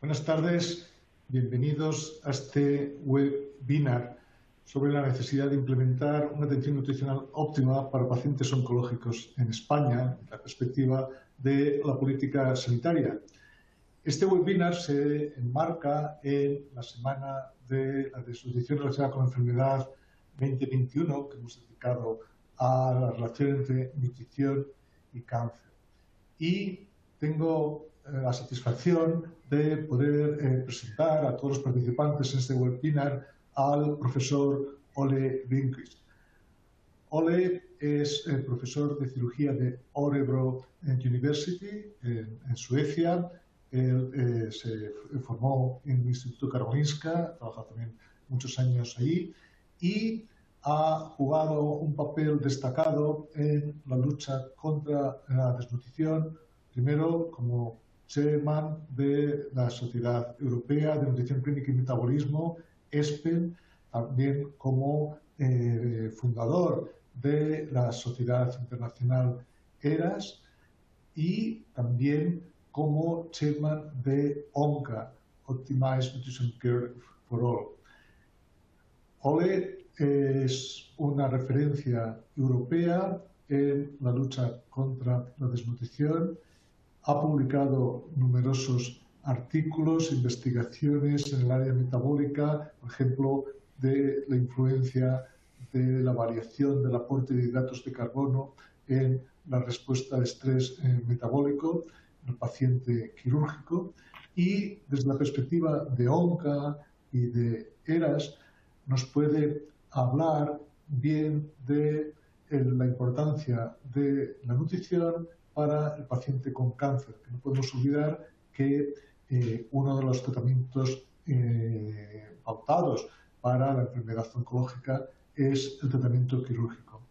Buenas tardes, bienvenidos a este webinar sobre la necesidad de implementar una atención nutricional óptima para pacientes oncológicos en España, en la perspectiva de la política sanitaria. Este webinar se enmarca en la Semana de la Desnutrición relacionada con la enfermedad 2021, que hemos dedicado a la relación entre nutrición y cáncer. Y tengo la satisfacción de poder presentar a todos los participantes en este webinar al profesor Ole Lindqvist. Ole es profesor de cirugía de Örebro University en Suecia. Él se formó en el Instituto Karolinska, ha trabajado también muchos años ahí y ha jugado un papel destacado en la lucha contra la desnutrición, primero como chairman de la Sociedad Europea de Nutrición Clínica y Metabolismo, ESPEN, también como fundador de la Sociedad Internacional ERAS y también como chairman de ONCA, Optimized Nutrition Care for All. Ole es una referencia europea en la lucha contra la desnutrición. Ha publicado numerosos artículos, investigaciones en el área metabólica, por ejemplo, de la influencia de la variación del aporte de hidratos de carbono en la respuesta de estrés metabólico en el paciente quirúrgico. Y desde la perspectiva de ONCA y de ERAS, nos puede hablar bien de la importancia de la nutrición para el paciente con cáncer. No podemos olvidar que uno de los tratamientos pautados para la enfermedad oncológica es el tratamiento quirúrgico.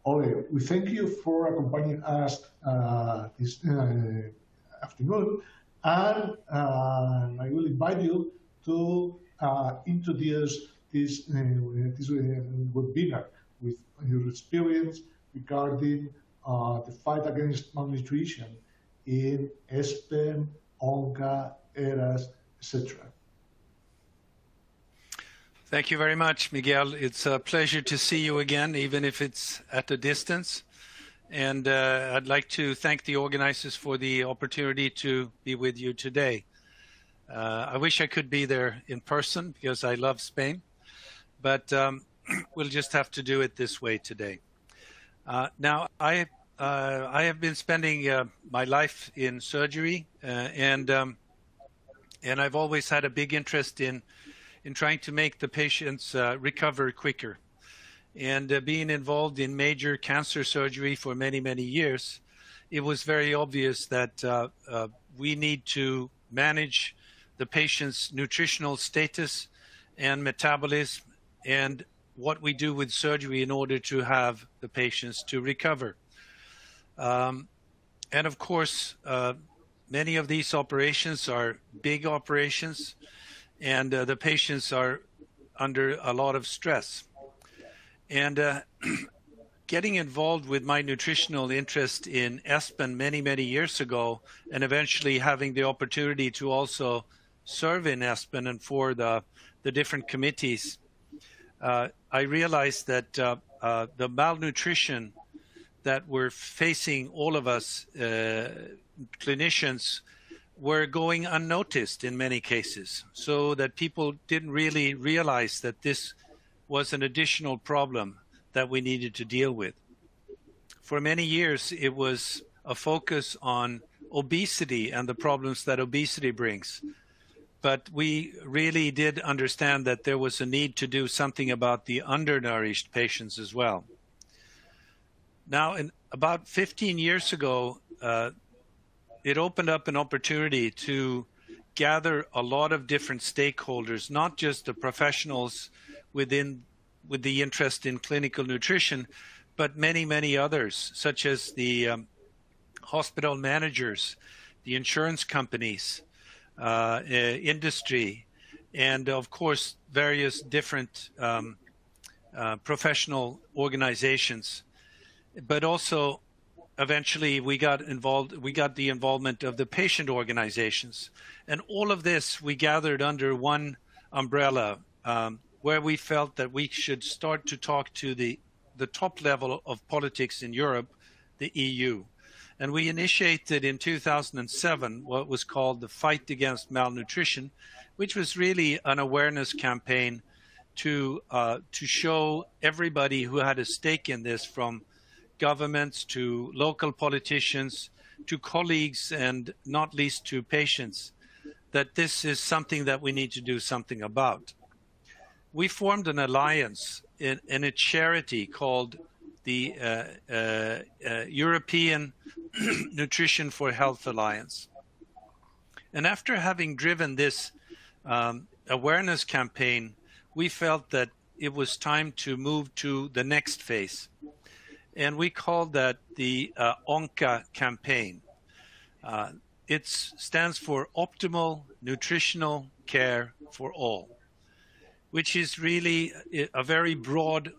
Ole, we thank you for accompanying us this afternoon, and I will invite you to introduce this webinar with your experience regarding the fight against malnutrition in ESPEN, ONCA, ERAS, etc. Thank you very much, Miguel. It's a pleasure to see you again, even if it's at a distance. And I'd like to thank the organizers for the opportunity to be with you today. I wish I could be there in person because I love Spain, but we'll just have to do it this way today. Now, I have been spending my life in surgery, and I've always had a big interest in trying to make the patients recover quicker. And being involved in major cancer surgery for many, many years, it was very obvious that we need to manage the patient's nutritional status and metabolism and what we do with surgery in order to have the patients to recover. And of course, many of these operations are big operations, and the patients are under a lot of stress. And getting involved with my nutritional interest in ESPEN many, many years ago, and eventually having the opportunity to also serve in ESPEN and for the different committees, I realized that the malnutrition that we're facing, all of us clinicians, were going unnoticed in many cases, so that people didn't really realize that this was an additional problem that we needed to deal with. For many years, it was a focus on obesity and the problems that obesity brings. But we really did understand that there was a need to do something about the undernourished patients as well. Now, about 15 years ago, it opened up an opportunity to gather a lot of different stakeholders, not just the professionals with the interest in clinical nutrition, but many, many others, such as the hospital managers, the insurance companies, industry, and of course, various different professional organizations, but also eventually we got the involvement of the patient organizations. And all of this we gathered under one umbrella, where we felt that we should start to talk to the top level of politics in Europe, the EU. And we initiated in 2007 what was called the Fight Against Malnutrition, which was really an awareness campaign to show everybody who had a stake in this, from governments to local politicians to colleagues and not least to patients, that this is something that we need to do something about. We formed an alliance in a charity called the European Nutrition for Health Alliance. And after having driven this awareness campaign, we felt that it was time to move to the next phase. And we called that the ONCA campaign. It stands for Optimal Nutritional Care for All, which is really a very broad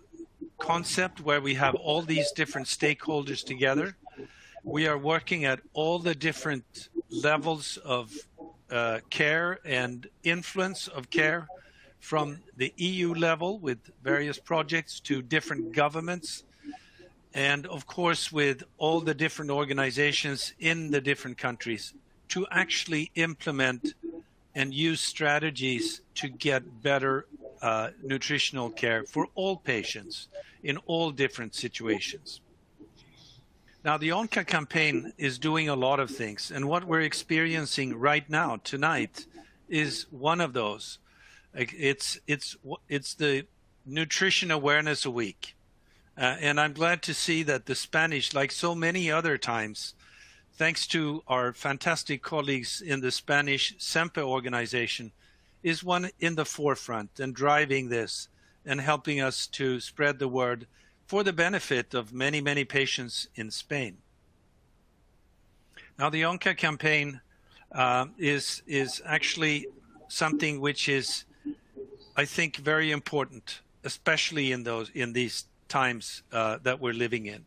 concept where we have all these different stakeholders together. We are working at all the different levels of care and influence of care, from the EU level with various projects to different governments, and of course with all the different organizations in the different countries to actually implement and use strategies to get better nutritional care for all patients in all different situations. Now, the ONCA campaign is doing a lot of things, and what we're experiencing right now, tonight, is one of those. It's the Nutrition Awareness Week. And I'm glad to see that the Spanish, like so many other times, thanks to our fantastic colleagues in the Spanish SEMPE organization, is one in the forefront and driving this and helping us to spread the word for the benefit of many, many patients in Spain. Now, the ONCA campaign is actually something which is, I think, very important, especially in these times that we're living in.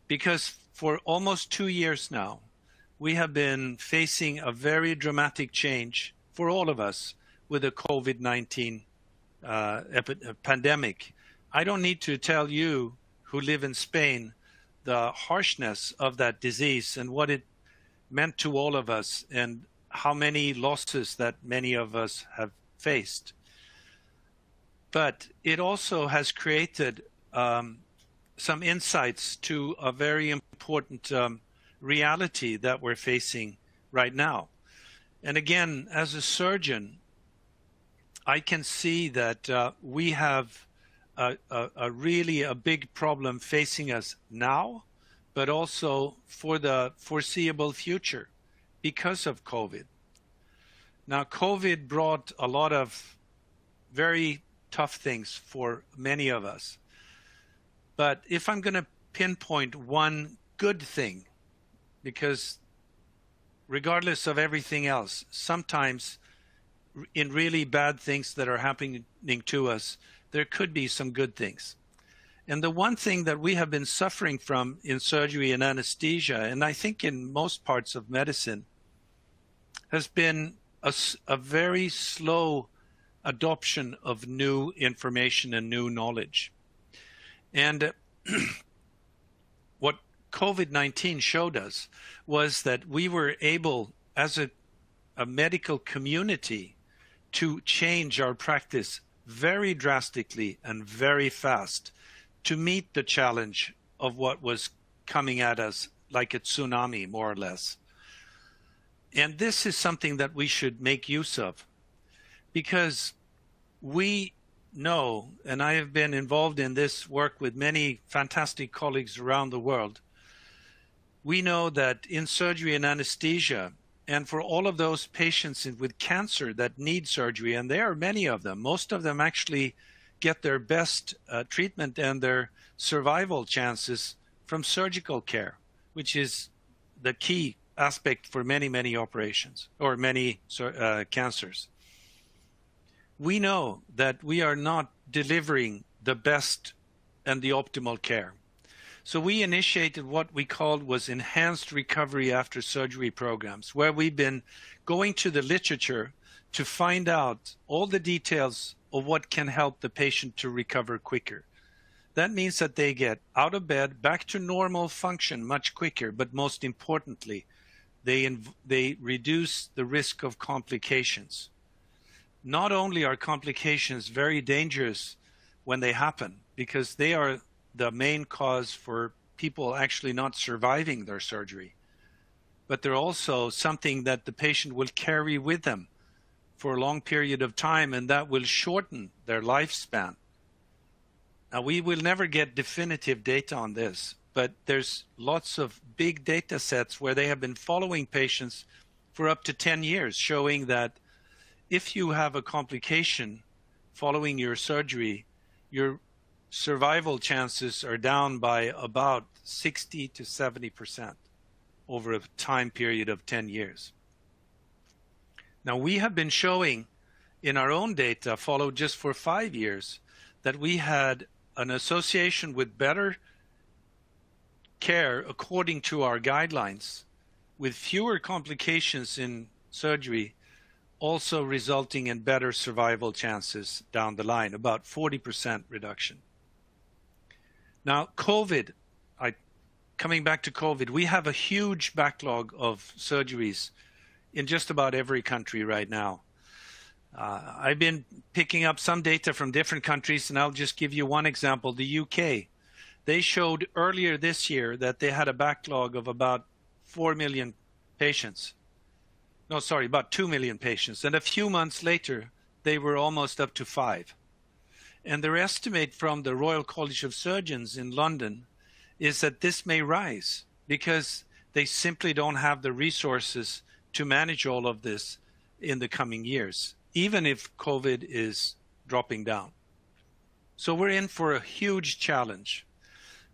Because for almost 2 years now, we have been facing a very dramatic change for all of us with the COVID-19 pandemic. I don't need to tell you who live in Spain the harshness of that disease and what it meant to all of us and how many losses that many of us have faced. But it also has created some insights to a very important reality that we're facing right now. And again, as a surgeon, I can see that we have really a big problem facing us now, but also for the foreseeable future because of COVID. Now, COVID brought a lot of very tough things for many of us. But if I'm going to pinpoint one good thing, because regardless of everything else, sometimes in really bad things that are happening to us, there could be some good things. And the one thing that we have been suffering from in surgery and anesthesia, and I think in most parts of medicine, has been a very slow adoption of new information and new knowledge. And what COVID-19 showed us was that we were able, as a medical community, to change our practice very drastically and very fast to meet the challenge of what was coming at us like a tsunami, more or less. And this is something that we should make use of, because we know, and I have been involved in this work with many fantastic colleagues around the world, we know that in surgery and anesthesia, and for all of those patients with cancer that need surgery, and there are many of them, most of them actually get their best treatment and their survival chances from surgical care, which is the key aspect for many, many operations or many cancers. We know that we are not delivering the best and the optimal care. So we initiated what we called was enhanced recovery after surgery programs, where we've been going to the literature to find out all the details of what can help the patient to recover quicker. That means that they get out of bed, back to normal function much quicker, but most importantly, they reduce the risk of complications. Not only are complications very dangerous when they happen, because they are the main cause for people actually not surviving their surgery, but they're also something that the patient will carry with them for a long period of time, and that will shorten their lifespan. Now, we will never get definitive data on this, but there's lots of big data sets where they have been following patients for up to 10 years, showing that if you have a complication following your surgery, your survival chances are down by about 60 to 70% over a time period of 10 years. Now, we have been showing in our own data, followed just for 5 years, that we had an association with better care according to our guidelines, with fewer complications in surgery, also resulting in better survival chances down the line, about 40% reduction. Now, COVID, coming back to COVID, we have a huge backlog of surgeries in just about every country right now. I've been picking up some data from different countries, and I'll just give you one example. The UK, they showed earlier this year that they had a backlog of about 4 million patients. No, sorry, about 2 million patients. And a few months later, they were almost up to 5. And their estimate from the Royal College of Surgeons in London is that this may rise because they simply don't have the resources to manage all of this in the coming years, even if COVID is dropping down. So we're in for a huge challenge.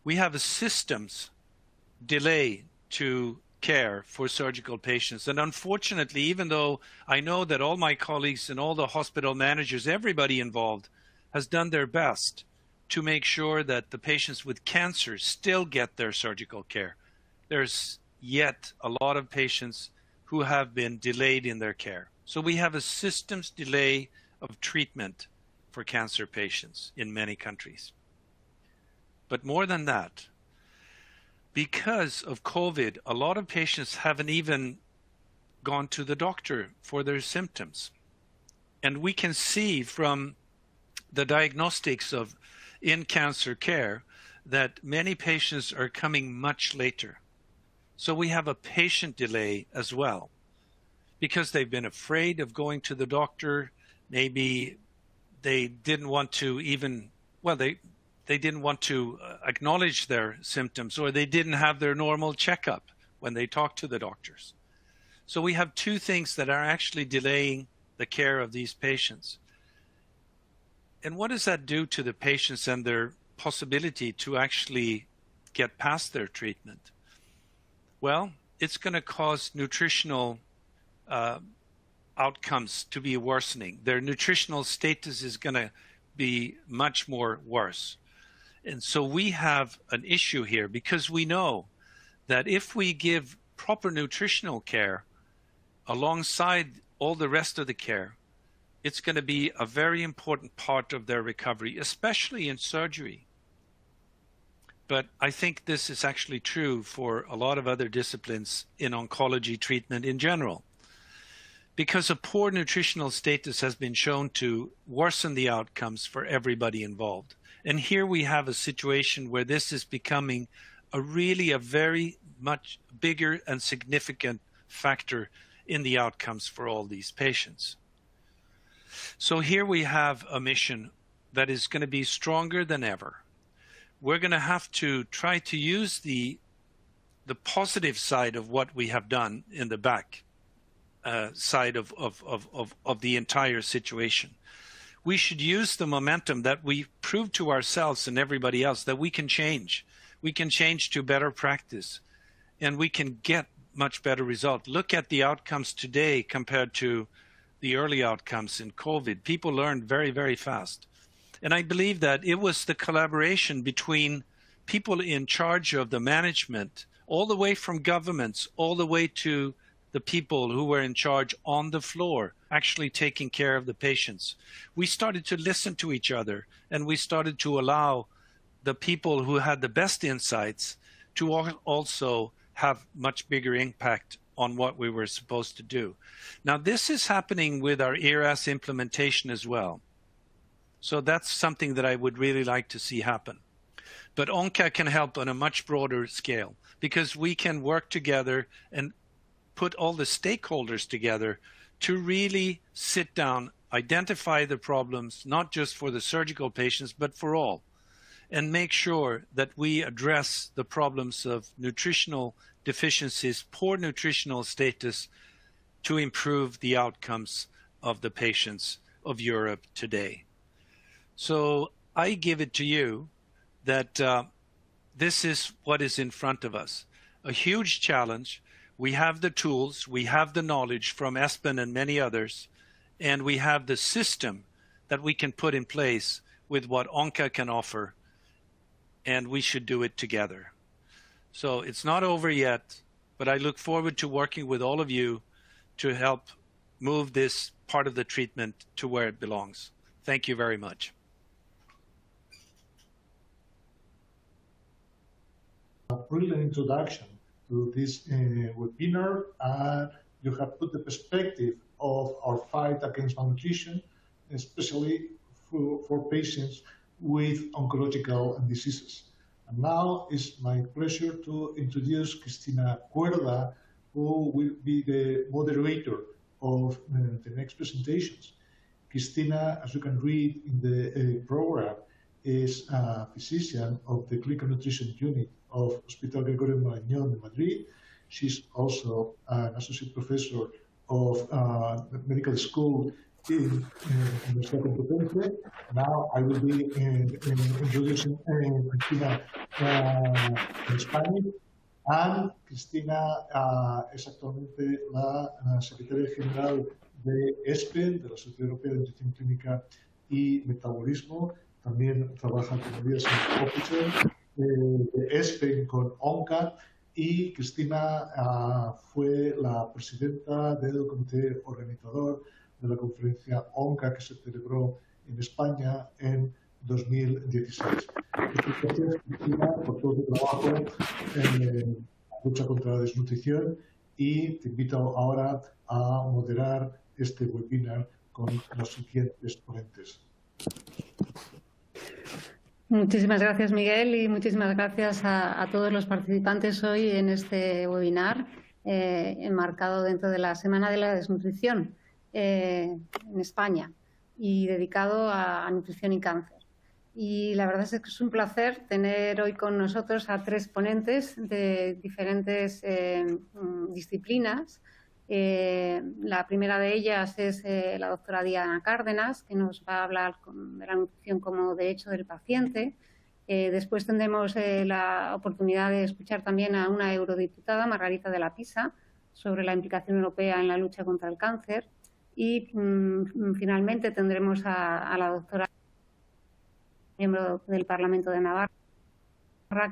We have a systems delay to care for surgical patients. And unfortunately, even though I know that all my colleagues and all the hospital managers, everybody involved, has done their best to make sure that the patients with cancer still get their surgical care, there's yet a lot of patients who have been delayed in their care. So we have a systems delay of treatment for cancer patients in many countries. But more than that, because of COVID, a lot of patients haven't even gone to the doctor for their symptoms. And we can see from the diagnostics of in cancer care that many patients are coming much later. So we have a patient delay as well, because they've been afraid of going to the doctor. Maybe they didn't want to even, well, they didn't want to acknowledge their symptoms, or they didn't have their normal checkup when they talked to the doctors. So we have two things that are actually delaying the care of these patients. And what does that do to the patients and their possibility to actually get past their treatment? Well, it's going to cause nutritional outcomes to be worsening. Their nutritional status is going to be much more worse. And so we have an issue here, because we know that if we give proper nutritional care alongside all the rest of the care, it's going to be a very important part of their recovery, especially in surgery. But I think this is actually true for a lot of other disciplines in oncology treatment in general, because a poor nutritional status has been shown to worsen the outcomes for everybody involved. And here we have a situation where this is becoming a very much bigger and significant factor in the outcomes for all these patients. So here we have a mission that is going to be stronger than ever. We're going to have to try to use the positive side of what we have done in the back side of the entire situation. We should use the momentum that we proved to ourselves and everybody else that we can change. We can change to better practice, and we can get much better result. Look at the outcomes today compared to the early outcomes in COVID. People learned very, very fast. And I believe that it was the collaboration between people in charge of the management, all the way from governments, all the way to the people who were in charge on the floor, actually taking care of the patients. We started to listen to each other, and we started to allow the people who had the best insights to also have much bigger impact on what we were supposed to do. Now, this is happening with our ERAS implementation as well. So that's something that I would really like to see happen. But ONCA can help on a much broader scale, because we can work together and put all the stakeholders together to really sit down, identify the problems, not just for the surgical patients, but for all, and make sure that we address the problems of nutritional deficiencies, poor nutritional status, to improve the outcomes of the patients of Europe today. So I give it to you that this is what is in front of us. A huge challenge. We have the tools, we have the knowledge from ESPEN and many others, and we have the system that we can put in place with what ONCA can offer, and we should do it together. So it's not over yet, but I look forward to working with all of you to help move this part of the treatment to where it belongs. Thank you very much. A brilliant introduction to this webinar. You have put the perspective of our fight against malnutrition, especially for patients with oncological diseases. And now it's my pleasure to introduce Cristina Cuerda, who will be the moderator of the next presentations. Cristina, as you can read in the program, is a physician of the Clinical Nutrition Unit of Hospital Gregorio Marañón in Madrid. She's also an associate professor of the medical school in Universidad Complutense. Now I will be introducing Cristina in Spanish. And Cristina es actualmente la secretaria general de ESPEN, de la Sociedad Europea de Nutrición Clínica y Metabolismo. También trabaja como liaison officer de ESPEN con ONCA, y Cristina fue la presidenta del comité organizador de la conferencia ONCA que se celebró en España en 2016. Gracias, Cristina, por todo tu trabajo en la lucha contra la desnutrición, y te invito ahora a moderar este webinar con los siguientes ponentes. Muchísimas gracias, Miguel, y muchísimas gracias a todos los participantes hoy en este webinar enmarcado dentro de la Semana de la Desnutrición en España y dedicado a nutrición y cáncer. Y la verdad es que es un placer tener hoy con nosotros a tres ponentes de diferentes disciplinas. La primera de ellas es la doctora Diana Cárdenas, que nos va a hablar de la nutrición como derecho del paciente. Después tendremos la oportunidad de escuchar también a una eurodiputada, Margarita de la Pisa, sobre la implicación europea en la lucha contra el cáncer. Y finalmente tendremos a la doctora, miembro del Parlamento de Navarra,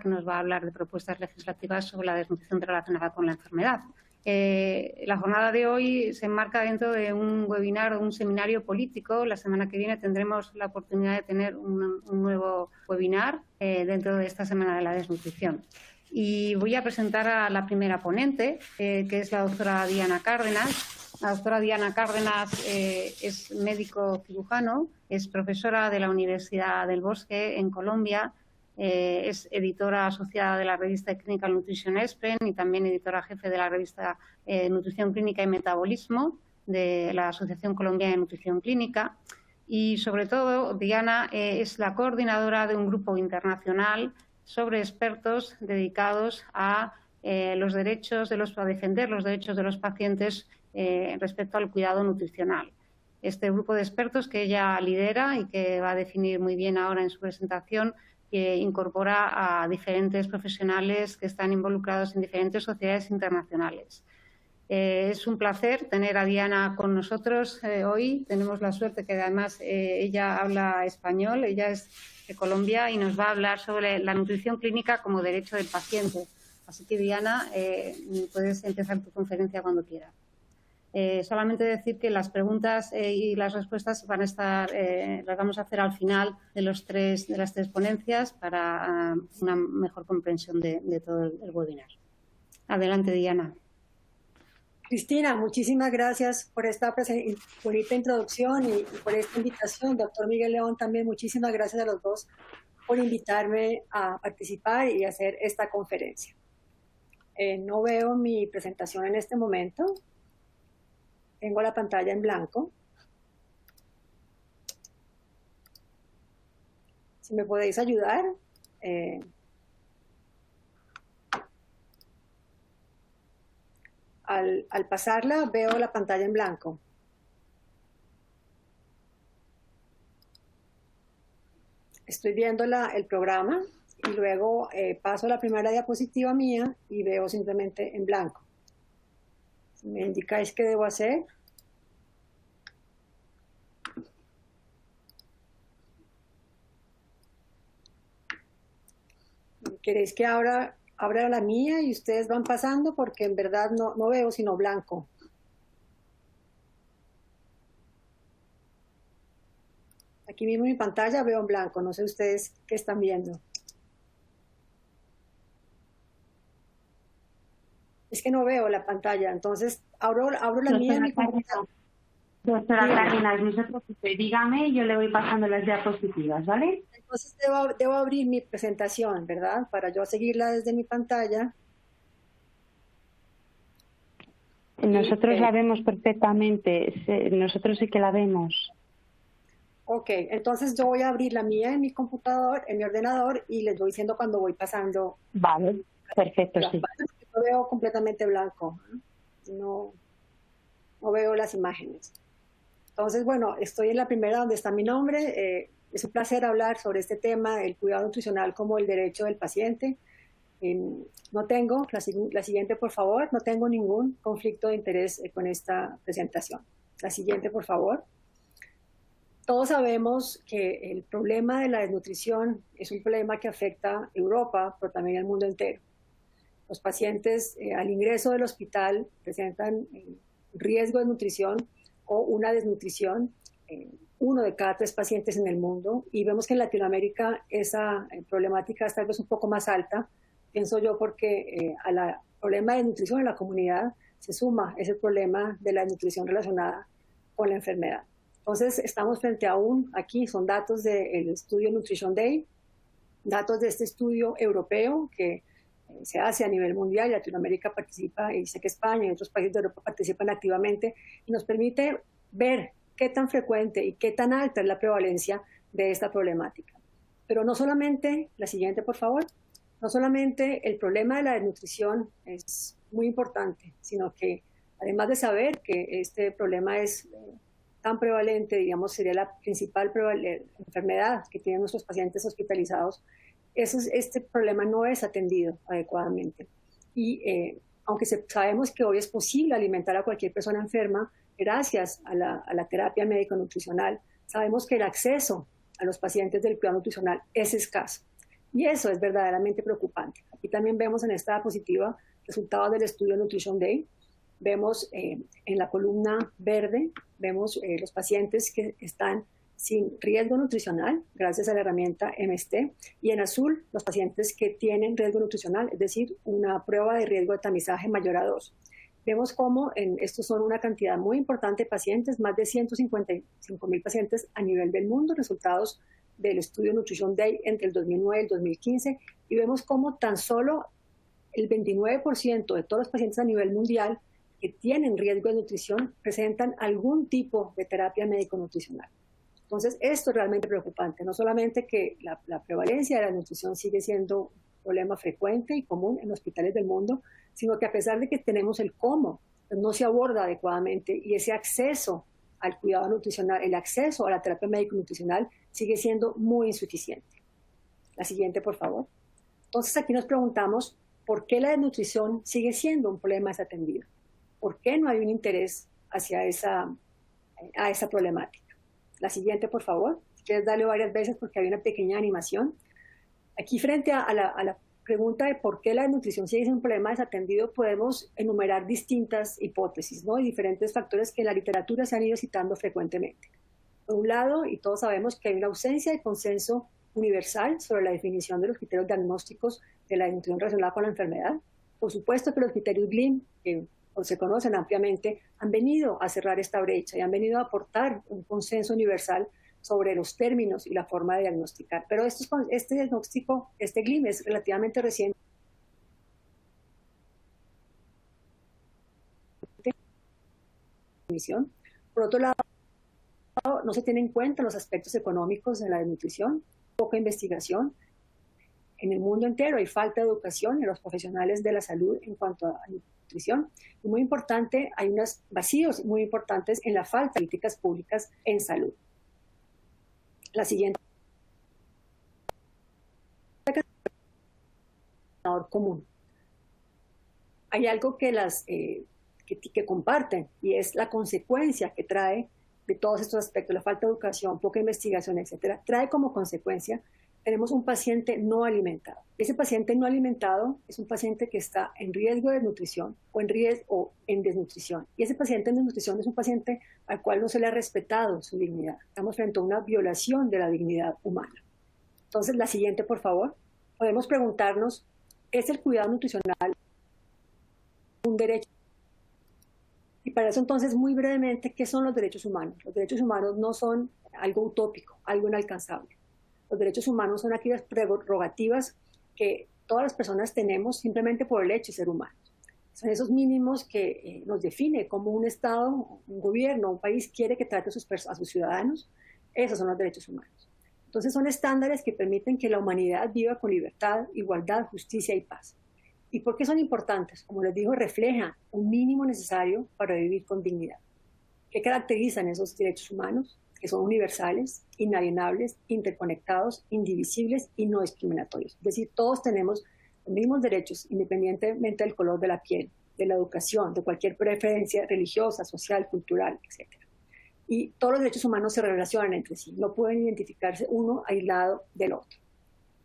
que nos va a hablar de propuestas legislativas sobre la desnutrición relacionada con la enfermedad. La jornada de hoy se enmarca dentro de un webinar o un seminario político. La semana que viene tendremos la oportunidad de tener un nuevo webinar dentro de esta Semana de la Desnutrición. Y voy a presentar a la primera ponente, que es la doctora Diana Cárdenas. La doctora Diana Cárdenas es médico cirujano, es profesora de la Universidad del Bosque en Colombia, es editora asociada de la revista Clinical Nutrition ESPEN y también editora jefe de la revista Nutrición Clínica y Metabolismo de la Asociación Colombiana de Nutrición Clínica. Y sobre todo, Diana es la coordinadora de un grupo internacional sobre expertos dedicados a los derechos a defender los derechos de los pacientes respecto al cuidado nutricional. Este grupo de expertos que ella lidera y que va a definir muy bien ahora en su presentación, que incorpora a diferentes profesionales que están involucrados en diferentes sociedades internacionales. Es un placer tener a Diana con nosotros hoy. Tenemos la suerte que además ella habla español, ella es de Colombia y nos va a hablar sobre la nutrición clínica como derecho del paciente. Así que Diana, puedes empezar tu conferencia cuando quieras. Solamente decir que las preguntas y las respuestas van a estar, las vamos a hacer al final de las tres ponencias para una mejor comprensión de todo el webinar. Adelante, Diana. Cristina, muchísimas gracias por esta bonita introducción y por esta invitación. Doctor Miguel León, también muchísimas gracias a los dos por invitarme a participar y hacer esta conferencia. No veo mi presentación en este momento. Tengo la pantalla en blanco. Si me podéis ayudar. Al pasarla veo la pantalla en blanco. Estoy viendo el programa y luego paso a la primera diapositiva mía y veo simplemente en blanco. Si me indicáis qué debo hacer. ¿Queréis que abra la mía y ustedes van pasando? Porque en verdad no veo sino blanco. Aquí mismo en mi pantalla veo en blanco. No sé ustedes qué están viendo. Es que no veo la pantalla, entonces abro la mía en mi computadora. Doctora Cárdenas, no se preocupe, dígame y yo le voy pasando las diapositivas, ¿vale? Entonces debo abrir mi presentación, ¿verdad? Para yo seguirla desde mi pantalla. Nosotros la vemos perfectamente, nosotros sí que la vemos. Ok, entonces yo voy a abrir la mía en mi computador, en mi ordenador, y les voy diciendo cuando voy pasando. Vale, perfecto, sí. Lo veo completamente blanco, no veo las imágenes. Entonces, bueno, estoy en la primera donde está mi nombre. Es un placer hablar sobre este tema, el cuidado nutricional como el derecho del paciente. No tengo, la siguiente por favor, no tengo ningún conflicto de interés con esta presentación. La siguiente por favor. Todos sabemos que el problema de la desnutrición es un problema que afecta a Europa, pero también al mundo entero. Los pacientes al ingreso del hospital presentan riesgo de nutrición o una desnutrición, 1 de cada 3 pacientes en el mundo, y vemos que en Latinoamérica esa problemática es tal vez un poco más alta, pienso yo, porque al problema de nutrición en la comunidad se suma ese problema de la nutrición relacionada con la enfermedad. Entonces estamos frente a aquí son datos del estudio Nutrition Day, datos de este estudio europeo que se hace a nivel mundial, y Latinoamérica participa, y sé que España y otros países de Europa participan activamente, y nos permite ver qué tan frecuente y qué tan alta es la prevalencia de esta problemática. Pero no solamente, la siguiente por favor, no solamente el problema de la desnutrición es muy importante, sino que además de saber que este problema es tan prevalente, digamos, sería la principal enfermedad que tienen nuestros pacientes hospitalizados, este problema no es atendido adecuadamente. Y aunque sabemos que hoy es posible alimentar a cualquier persona enferma, gracias a la terapia médico-nutricional, sabemos que el acceso a los pacientes del cuidado nutricional es escaso. Y eso es verdaderamente preocupante. Aquí también vemos en esta diapositiva resultados del estudio Nutrition Day. Vemos en la columna verde, vemos los pacientes que están sin riesgo nutricional, gracias a la herramienta MST, y en azul los pacientes que tienen riesgo nutricional, es decir, una prueba de riesgo de tamizaje mayor a 2. Vemos cómo estos son una cantidad muy importante de pacientes, más de 155,000 pacientes a nivel del mundo, resultados del estudio Nutrition Day entre el 2009 y el 2015, y vemos cómo tan solo el 29% de todos los pacientes a nivel mundial que tienen riesgo de nutrición presentan algún tipo de terapia médico-nutricional. Entonces, esto es realmente preocupante, no solamente que la prevalencia de la nutrición sigue siendo un problema frecuente y común en hospitales del mundo, sino que a pesar de que tenemos el cómo, pues no se aborda adecuadamente, y ese acceso al cuidado nutricional, el acceso a la terapia médico-nutricional sigue siendo muy insuficiente. La siguiente, por favor. Entonces, aquí nos preguntamos, ¿por qué la desnutrición sigue siendo un problema desatendido? por qué no hay un interés hacia esa problemática. La siguiente, por favor. Si quieres darle varias veces porque hay una pequeña animación. Aquí frente a la pregunta de por qué la desnutrición sigue siendo un problema desatendido, podemos enumerar distintas hipótesis, ¿no? Y diferentes factores que en la literatura se han ido citando frecuentemente. Por un lado, y todos sabemos que hay una ausencia de consenso universal sobre la definición de los criterios diagnósticos de la desnutrición relacionada con la enfermedad. Por supuesto que los criterios GLIM, que se conocen ampliamente, han venido a cerrar esta brecha y han venido a aportar un consenso universal sobre los términos y la forma de diagnosticar. Pero este diagnóstico, este GLIM, es relativamente reciente. Por otro lado, no se tienen en cuenta los aspectos económicos de la desnutrición, poca investigación. En el mundo entero hay falta de educación en los profesionales de la salud en cuanto a nutrición. Y muy importante, hay unos vacíos muy importantes en la falta de políticas públicas en salud. La siguiente. Común. Hay algo que que comparten y es la consecuencia que trae de todos estos aspectos, la falta de educación, poca investigación, etcétera. Trae como consecuencia, tenemos un paciente no alimentado. Ese paciente no alimentado es un paciente que está en riesgo de desnutrición o en desnutrición. Y ese paciente en desnutrición es un paciente al cual no se le ha respetado su dignidad. Estamos frente a una violación de la dignidad humana. Entonces, la siguiente, por favor. Podemos preguntarnos, ¿es el cuidado nutricional un derecho? Y para eso, entonces, muy brevemente, ¿qué son los derechos humanos? Los derechos humanos no son algo utópico, algo inalcanzable. Los derechos humanos son aquellas prerrogativas que todas las personas tenemos simplemente por el hecho de ser humanos. Son esos mínimos que nos define como un Estado, un gobierno, un país quiere que trate a sus ciudadanos. Esos son los derechos humanos. Entonces son estándares que permiten que la humanidad viva con libertad, igualdad, justicia y paz. ¿Y por qué son importantes? Como les digo, refleja un mínimo necesario para vivir con dignidad. ¿Qué caracterizan esos derechos humanos? Que son universales, inalienables, interconectados, indivisibles y no discriminatorios. Es decir, todos tenemos los mismos derechos independientemente del color de la piel, de la educación, de cualquier preferencia religiosa, social, cultural, etc. Y todos los derechos humanos se relacionan entre sí, no pueden identificarse uno aislado del otro.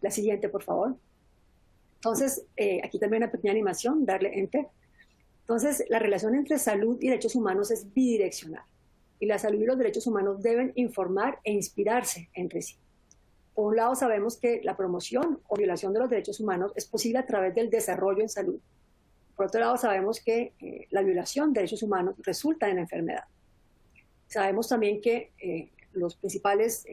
La siguiente, por favor. Entonces, aquí también una pequeña animación, darle enter. Entonces, la relación entre salud y derechos humanos es bidireccional. Y la salud y los derechos humanos deben informar e inspirarse entre sí. Por un lado, sabemos que la promoción o violación de los derechos humanos es posible a través del desarrollo en salud. Por otro lado, sabemos que la violación de derechos humanos resulta en enfermedad. Sabemos también que los principales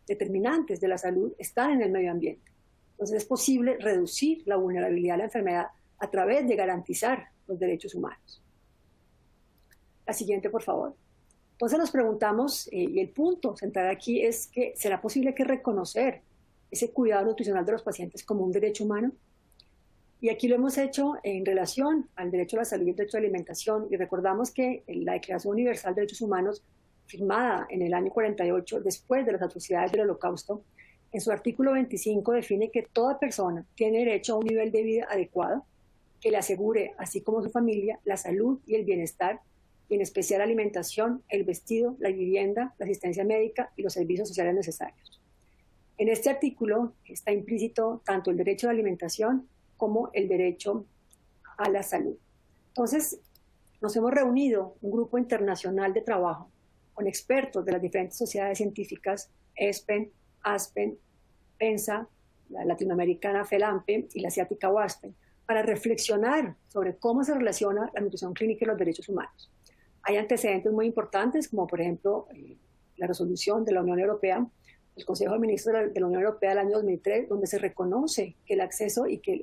determinantes de la salud están en el medio ambiente. Entonces, es posible reducir la vulnerabilidad a la enfermedad a través de garantizar los derechos humanos. La siguiente, por favor. Entonces nos preguntamos, y el punto central aquí es que ¿será posible que reconocer ese cuidado nutricional de los pacientes como un derecho humano? Y aquí lo hemos hecho en relación al derecho a la salud y el derecho a la alimentación, y recordamos que la Declaración Universal de Derechos Humanos, firmada en el año 48, después de las atrocidades del Holocausto, en su artículo 25 define que toda persona tiene derecho a un nivel de vida adecuado que le asegure, así como su familia, la salud y el bienestar, y en especial la alimentación, el vestido, la vivienda, la asistencia médica y los servicios sociales necesarios. En este artículo está implícito tanto el derecho a la alimentación como el derecho a la salud. Entonces, nos hemos reunido un grupo internacional de trabajo con expertos de las diferentes sociedades científicas, ESPEN, ASPEN, PENSA, la latinoamericana FELAMPE y la asiática WASPEN, para reflexionar sobre cómo se relaciona la nutrición clínica y los derechos humanos. Hay antecedentes muy importantes, como por ejemplo la resolución de la Unión Europea, el Consejo de Ministros de la Unión Europea del año 2003, donde se reconoce que el acceso y que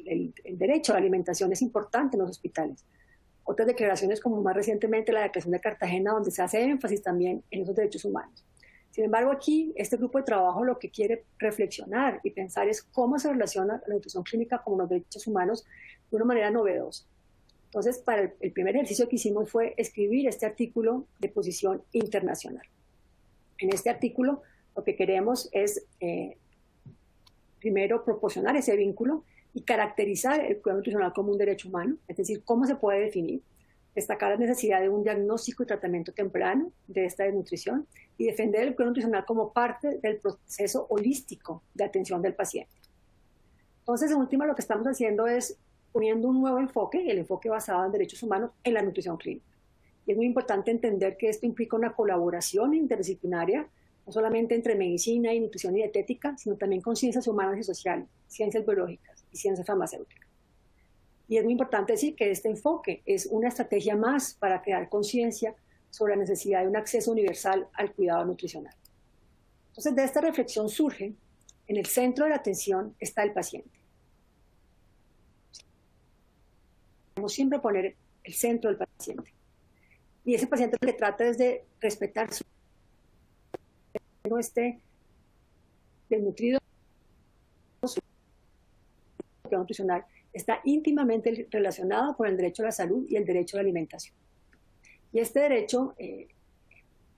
el derecho a la alimentación es importante en los hospitales. Otras declaraciones, como más recientemente la Declaración de Cartagena, donde se hace énfasis también en esos derechos humanos. Sin embargo, aquí este grupo de trabajo lo que quiere reflexionar y pensar es cómo se relaciona la nutrición clínica con los derechos humanos de una manera novedosa. Entonces, para el primer ejercicio que hicimos fue escribir este artículo de posición internacional. En este artículo lo que queremos es, primero, proporcionar ese vínculo y caracterizar el cuidado nutricional como un derecho humano, es decir, cómo se puede definir. destacar la necesidad de un diagnóstico y tratamiento temprano de esta desnutrición y defender el cuidado nutricional como parte del proceso holístico de atención del paciente. Entonces, en última, lo que estamos haciendo es poniendo un nuevo enfoque, el enfoque basado en derechos humanos, en la nutrición clínica. Y es muy importante entender que esto implica una colaboración interdisciplinaria, no solamente entre medicina y nutrición y dietética, sino también con ciencias humanas y sociales, ciencias biológicas y ciencias farmacéuticas. Y es muy importante decir que este enfoque es una estrategia más para crear conciencia sobre la necesidad de un acceso universal al cuidado nutricional. Entonces, de esta reflexión surge, en el centro de la atención está el paciente. Debemos siempre poner el centro del paciente. Y ese paciente lo que trata es de respetar su no esté desnutrido, su cuidado nutricional está íntimamente relacionado con el derecho a la salud y el derecho a la alimentación. Y este derecho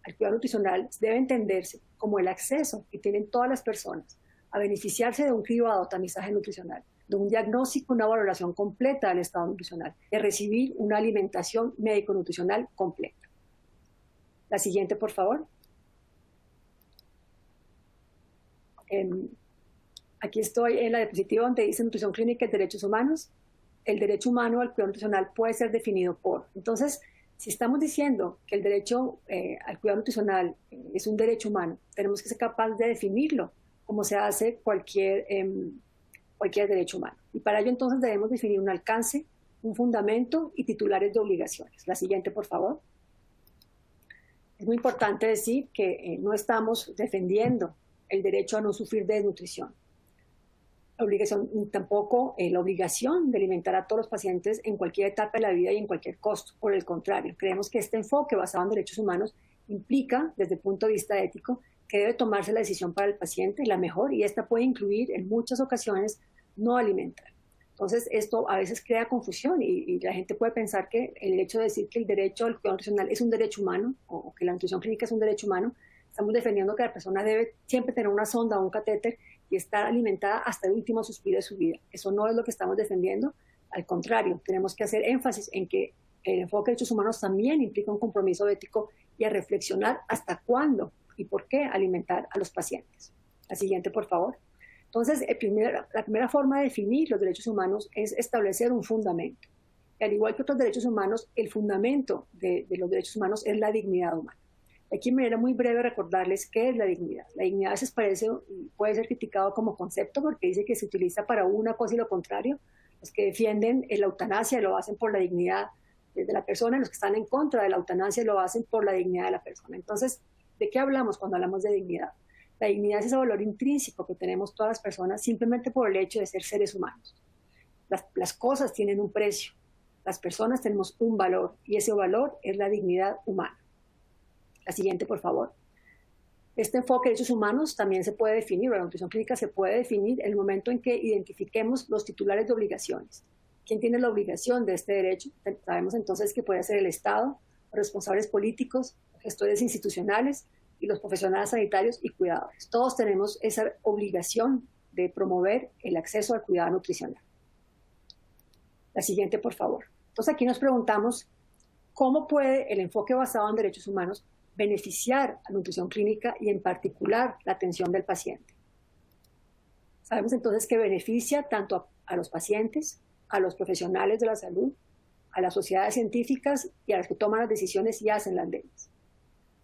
al cuidado nutricional debe entenderse como el acceso que tienen todas las personas a beneficiarse de un cribado tamizaje nutricional, de un diagnóstico, una valoración completa del estado nutricional, de recibir una alimentación médico-nutricional completa. La siguiente, por favor. Aquí estoy en la diapositiva donde dice nutrición clínica y derechos humanos. El derecho humano al cuidado nutricional puede ser definido por. Entonces, si estamos diciendo que el derecho al cuidado nutricional es un derecho humano, tenemos que ser capaces de definirlo como se hace cualquier derecho humano. Y para ello entonces debemos definir un alcance, un fundamento y titulares de obligaciones. La siguiente, por favor. Es muy importante decir que no estamos defendiendo el derecho a no sufrir de desnutrición. Tampoco la obligación de alimentar a todos los pacientes en cualquier etapa de la vida y en cualquier costo. Por el contrario, creemos que este enfoque basado en derechos humanos implica, desde el punto de vista ético, que debe tomarse la decisión para el paciente, la mejor, y esta puede incluir en muchas ocasiones no alimentar. Entonces, esto a veces crea confusión y la gente puede pensar que el hecho de decir que el derecho al cuidado nutricional es un derecho humano o que la nutrición clínica es un derecho humano, estamos defendiendo que la persona debe siempre tener una sonda o un catéter y estar alimentada hasta el último suspiro de su vida. Eso no es lo que estamos defendiendo. Al contrario, tenemos que hacer énfasis en que el enfoque de derechos humanos también implica un compromiso ético y a reflexionar hasta cuándo y por qué alimentar a los pacientes. La siguiente, por favor. Entonces, la primera forma de definir los derechos humanos es establecer un fundamento. Y al igual que otros derechos humanos, el fundamento de los derechos humanos es la dignidad humana. Aquí de manera muy breve recordarles qué es la dignidad. La dignidad a veces puede ser criticado como concepto porque dice que se utiliza para una cosa y lo contrario. Los que defienden la eutanasia lo hacen por la dignidad de la persona, y los que están en contra de la eutanasia lo hacen por la dignidad de la persona. Entonces, ¿de qué hablamos cuando hablamos de dignidad? La dignidad es ese valor intrínseco que tenemos todas las personas simplemente por el hecho de ser seres humanos. Las cosas tienen un precio, las personas tenemos un valor y ese valor es la dignidad humana. La siguiente, por favor. Este enfoque de derechos humanos también se puede definir, o la nutrición clínica se puede definir en el momento en que identifiquemos los titulares de obligaciones. ¿Quién tiene la obligación de este derecho? Sabemos entonces que puede ser el Estado, los responsables políticos, los gestores institucionales y los profesionales sanitarios y cuidadores. Todos tenemos esa obligación de promover el acceso al cuidado nutricional. La siguiente, por favor. Entonces aquí nos preguntamos, ¿cómo puede el enfoque basado en derechos humanos beneficiar a la nutrición clínica y en particular la atención del paciente? Sabemos entonces que beneficia tanto a los pacientes, a los profesionales de la salud, a las sociedades científicas y a las que toman las decisiones y hacen las leyes.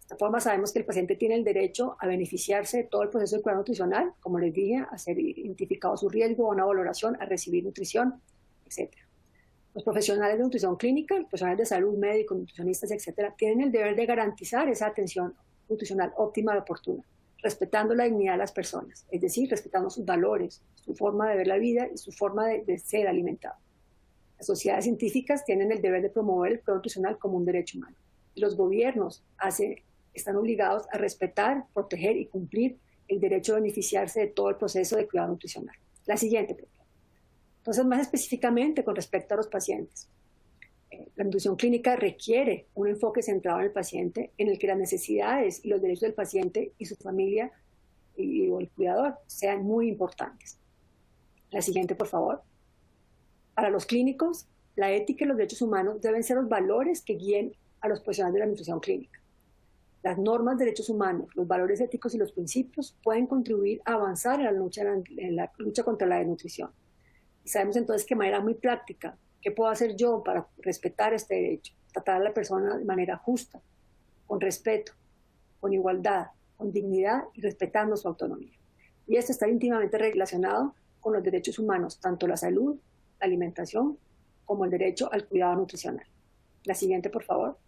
De esta forma sabemos que el paciente tiene el derecho a beneficiarse de todo el proceso de cuidado nutricional, como les dije, a ser identificado su riesgo, a una valoración, a recibir nutrición, etc. Los profesionales de nutrición clínica, los profesionales de salud, médicos, nutricionistas, etc., tienen el deber de garantizar esa atención nutricional óptima y oportuna, respetando la dignidad de las personas, es decir, respetando sus valores, su forma de ver la vida y su forma de ser alimentado. Las sociedades científicas tienen el deber de promover el cuidado nutricional como un derecho humano. Y los gobiernos están obligados a respetar, proteger y cumplir el derecho a beneficiarse de todo el proceso de cuidado nutricional. La siguiente, por favor. Entonces, más específicamente con respecto a los pacientes, la nutrición clínica requiere un enfoque centrado en el paciente en el que las necesidades y los derechos del paciente y su familia o el cuidador sean muy importantes. La siguiente, por favor. Para los clínicos, La ética y los derechos humanos deben ser los valores que guíen a los profesionales de la nutrición clínica. Las normas de derechos humanos, los valores éticos y los principios pueden contribuir a avanzar en la lucha contra la desnutrición. Y sabemos entonces que de manera muy práctica, ¿qué puedo hacer yo para respetar este derecho? Tratar a la persona de manera justa, con respeto, con igualdad, con dignidad y respetando su autonomía. Y esto está íntimamente relacionado con los derechos humanos, tanto la salud, la alimentación, como el derecho al cuidado nutricional. La siguiente, por favor.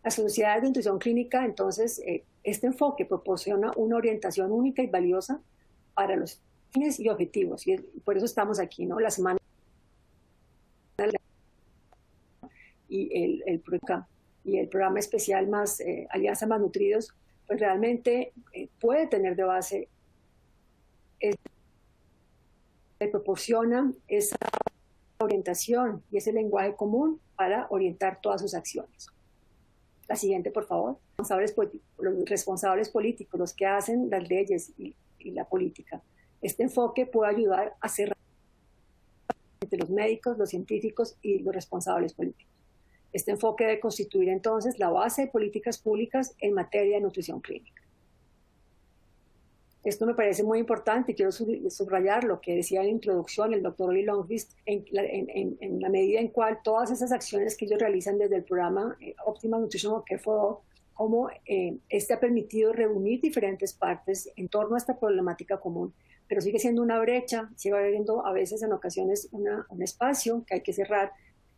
Las sociedades de nutrición clínica, entonces, este enfoque proporciona una orientación única y valiosa para los fines y objetivos. Y por eso estamos aquí, ¿no? La semana y el programa especial más Alianza Más Nutridos, pues realmente puede tener de base, proporciona esa orientación y ese lenguaje común para orientar todas sus acciones. La siguiente, por favor. Los responsables políticos, los que hacen las leyes y la política. Este enfoque puede ayudar a cerrar entre los médicos, los científicos y los responsables políticos. Este enfoque debe constituir entonces la base de políticas públicas en materia de nutrición clínica. Esto me parece muy importante y quiero subrayar lo que decía en la introducción el doctor Oli Longquist, en la medida en cual todas esas acciones que ellos realizan desde el programa Optimal Nutrition Care for All, cómo este ha permitido reunir diferentes partes en torno a esta problemática común, pero sigue siendo una brecha, sigue habiendo a veces en ocasiones un espacio que hay que cerrar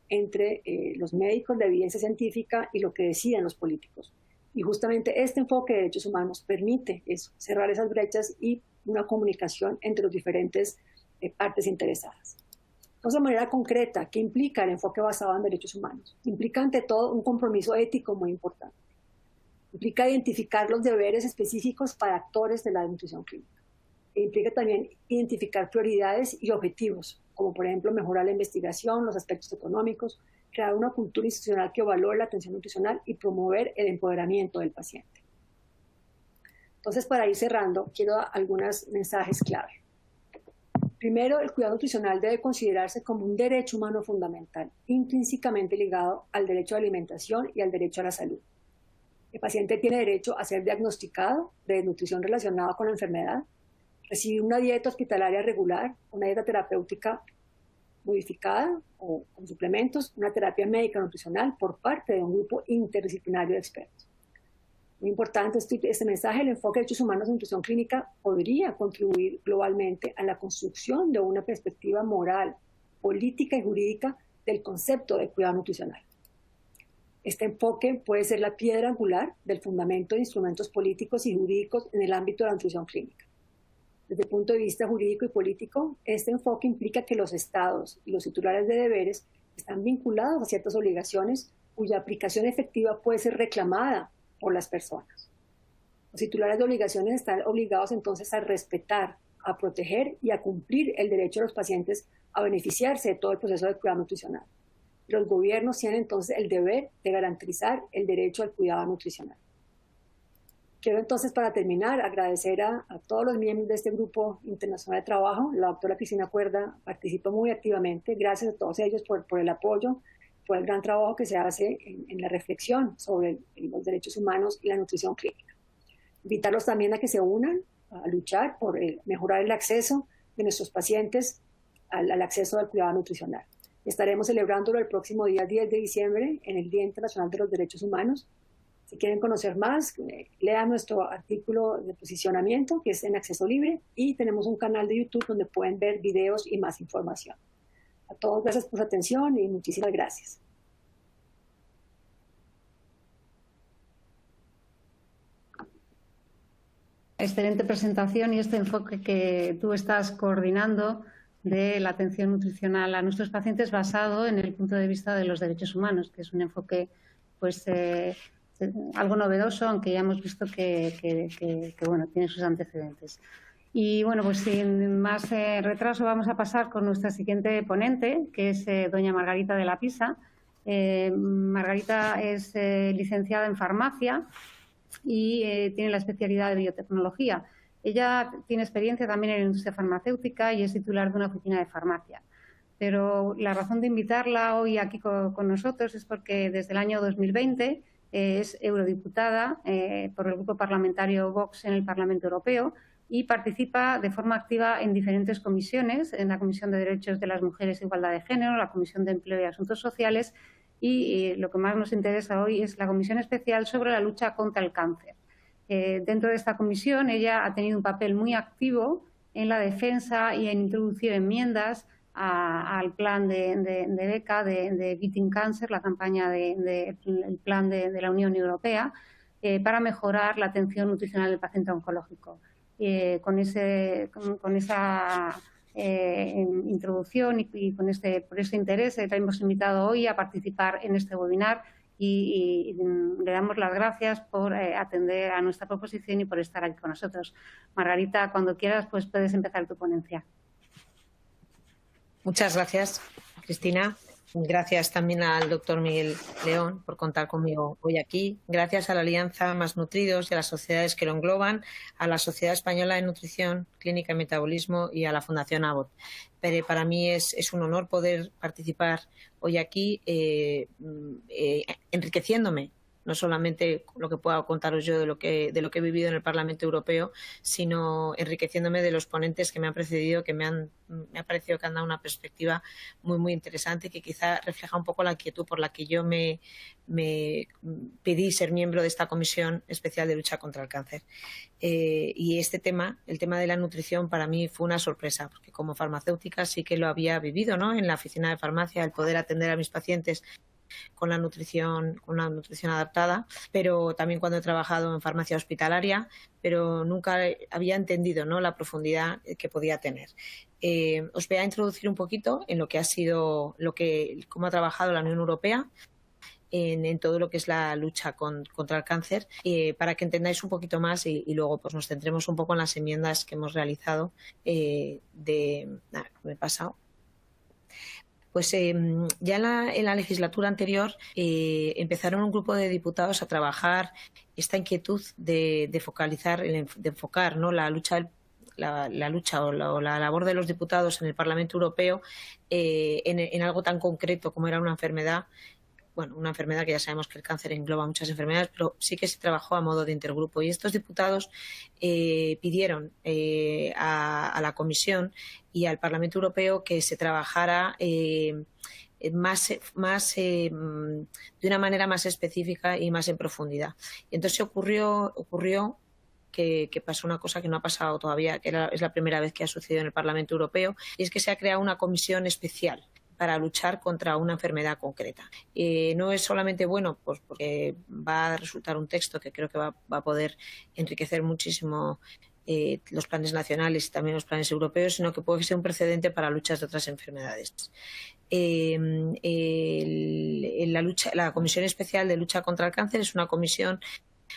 entre los médicos de evidencia científica y lo que deciden los políticos. Y justamente este enfoque de derechos humanos permite eso, cerrar esas brechas y una comunicación entre los diferentes partes interesadas. Entonces, de manera concreta, ¿qué implica el enfoque basado en derechos humanos? Implica ante todo un compromiso ético muy importante. Implica identificar los deberes específicos para actores de la nutrición clínica. E implica también identificar prioridades y objetivos, como por ejemplo mejorar la investigación, los aspectos económicos, crear una cultura institucional que valore la atención nutricional y promover el empoderamiento del paciente. Entonces, para ir cerrando, quiero dar algunos mensajes clave. Primero, el cuidado nutricional debe considerarse como un derecho humano fundamental, intrínsecamente ligado al derecho a la alimentación y al derecho a la salud. El paciente tiene derecho a ser diagnosticado de desnutrición relacionada con la enfermedad, recibir una dieta hospitalaria regular, una dieta terapéutica modificada o con suplementos, una terapia médica nutricional por parte de un grupo interdisciplinario de expertos. Muy importante este mensaje, el enfoque de derechos humanos en nutrición clínica podría contribuir globalmente a la construcción de una perspectiva moral, política y jurídica del concepto de cuidado nutricional. Este enfoque puede ser la piedra angular del fundamento de instrumentos políticos y jurídicos en el ámbito de la nutrición clínica. Desde el punto de vista jurídico y político, este enfoque implica que los estados y los titulares de deberes están vinculados a ciertas obligaciones cuya aplicación efectiva puede ser reclamada por las personas. Los titulares de obligaciones están obligados entonces a respetar, a proteger y a cumplir el derecho de los pacientes a beneficiarse de todo el proceso de cuidado nutricional. Los gobiernos tienen entonces el deber de garantizar el derecho al cuidado nutricional. Quiero entonces, para terminar, agradecer a todos los miembros de este grupo internacional de trabajo. La doctora Cristina Cuerda participó muy activamente. Gracias a todos ellos por el apoyo, por el gran trabajo que se hace en la reflexión sobre los derechos humanos y la nutrición clínica. Invitarlos también a que se unan a luchar por mejorar el acceso de nuestros pacientes al acceso al cuidado nutricional. Estaremos celebrándolo el próximo día 10 de diciembre en el Día Internacional de los Derechos Humanos. Si quieren conocer más, lean nuestro artículo de posicionamiento, que es en acceso libre, y tenemos un canal de YouTube donde pueden ver videos y más información. A todos, gracias por su atención y muchísimas gracias. Excelente presentación y este enfoque que tú estás coordinando de la atención nutricional a nuestros pacientes basado en el punto de vista de los derechos humanos, que es un enfoque pues algo novedoso, aunque ya hemos visto que bueno, tiene sus antecedentes. Y bueno, pues sin más retraso vamos a pasar con nuestra siguiente ponente, que es doña Margarita de la Pisa. Margarita es licenciada en farmacia y tiene la especialidad de biotecnología. Ella tiene experiencia también en la industria farmacéutica y es titular de una oficina de farmacia. pero la razón de invitarla hoy aquí con nosotros es porque desde el año 2020 es eurodiputada por el grupo parlamentario Vox en el Parlamento Europeo y participa de forma activa en diferentes comisiones, en la Comisión de Derechos de las Mujeres e Igualdad de Género, la Comisión de Empleo y Asuntos Sociales y lo que más nos interesa hoy es la Comisión Especial sobre la lucha contra el cáncer. Dentro de esta comisión ella ha tenido un papel muy activo en la defensa y en introducir enmiendas al plan de beca de Beating Cancer, la campaña el plan de la Unión Europea, para mejorar la atención nutricional del paciente oncológico. Con esa introducción y por este interés la hemos invitado hoy a participar en este webinar y le damos las gracias por atender a nuestra proposición y por estar aquí con nosotros. Margarita, cuando quieras, pues puedes empezar tu ponencia. Muchas gracias, Cristina. Gracias también al doctor Miguel León por contar conmigo hoy aquí. Gracias a la Alianza Más Nutridos y a las sociedades que lo engloban, a la Sociedad Española de Nutrición, Clínica y Metabolismo y a la Fundación Abbott. Pero para mí es un honor poder participar hoy aquí enriqueciéndome, no solamente lo que pueda contaros yo de lo que he vivido en el Parlamento Europeo, sino enriqueciéndome de los ponentes que me han precedido, que me ha parecido que han dado una perspectiva muy, muy interesante y que quizá refleja un poco la inquietud por la que yo me pedí ser miembro de esta Comisión Especial de Lucha contra el Cáncer. Y este tema, el tema de la nutrición, para mí fue una sorpresa, porque como farmacéutica sí que lo había vivido, ¿no? En la oficina de farmacia, el poder atender a mis pacientes con la nutrición adaptada, pero también cuando he trabajado en farmacia hospitalaria, pero nunca había entendido, ¿no?, la profundidad que podía tener. Os voy a introducir un poquito en lo que ha sido, cómo ha trabajado la Unión Europea en todo lo que es la lucha contra el cáncer, para que entendáis un poquito más y luego pues nos centremos un poco en las enmiendas que hemos realizado me he pasado. Pues ya en la legislatura anterior empezaron un grupo de diputados a trabajar esta inquietud de enfocar, ¿no?, la lucha o la labor de los diputados en el Parlamento Europeo en algo tan concreto como era una enfermedad. Bueno, una enfermedad que ya sabemos que el cáncer engloba muchas enfermedades, pero sí que se trabajó a modo de intergrupo. Y estos diputados pidieron a la Comisión y al Parlamento Europeo que se trabajara de una manera más específica y más en profundidad. Y entonces ocurrió que pasó una cosa que no ha pasado todavía, que es la primera vez que ha sucedido en el Parlamento Europeo, y es que se ha creado una comisión especial para luchar contra una enfermedad concreta. No es solamente bueno pues porque va a resultar un texto que creo que va a poder enriquecer muchísimo los planes nacionales y también los planes europeos, sino que puede ser un precedente para luchas de otras enfermedades. La Comisión Especial de Lucha contra el Cáncer es una comisión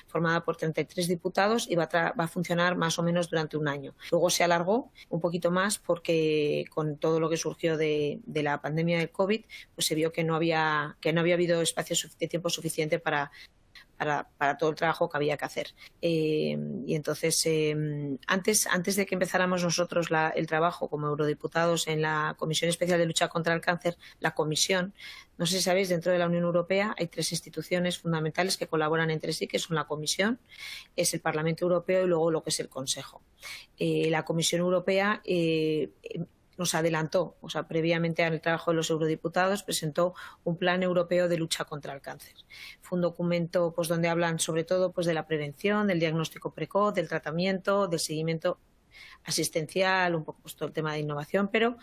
formada por 33 diputados y va a funcionar más o menos durante un año. Luego se alargó un poquito más porque con todo lo que surgió de la pandemia del COVID, pues se vio que no había habido de tiempo suficiente para todo el trabajo que había que hacer. Y entonces, antes de que empezáramos nosotros el trabajo como eurodiputados en la Comisión Especial de Lucha contra el Cáncer, la Comisión, no sé si sabéis, dentro de la Unión Europea hay 3 instituciones fundamentales que colaboran entre sí, que son la Comisión, es el Parlamento Europeo y luego lo que es el Consejo. La Comisión Europea nos adelantó, o sea, previamente al trabajo de los eurodiputados, presentó un plan europeo de lucha contra el cáncer. Fue un documento pues donde hablan sobre todo pues de la prevención, del diagnóstico precoz, del tratamiento, del seguimiento asistencial, un poco pues todo el tema de innovación, pero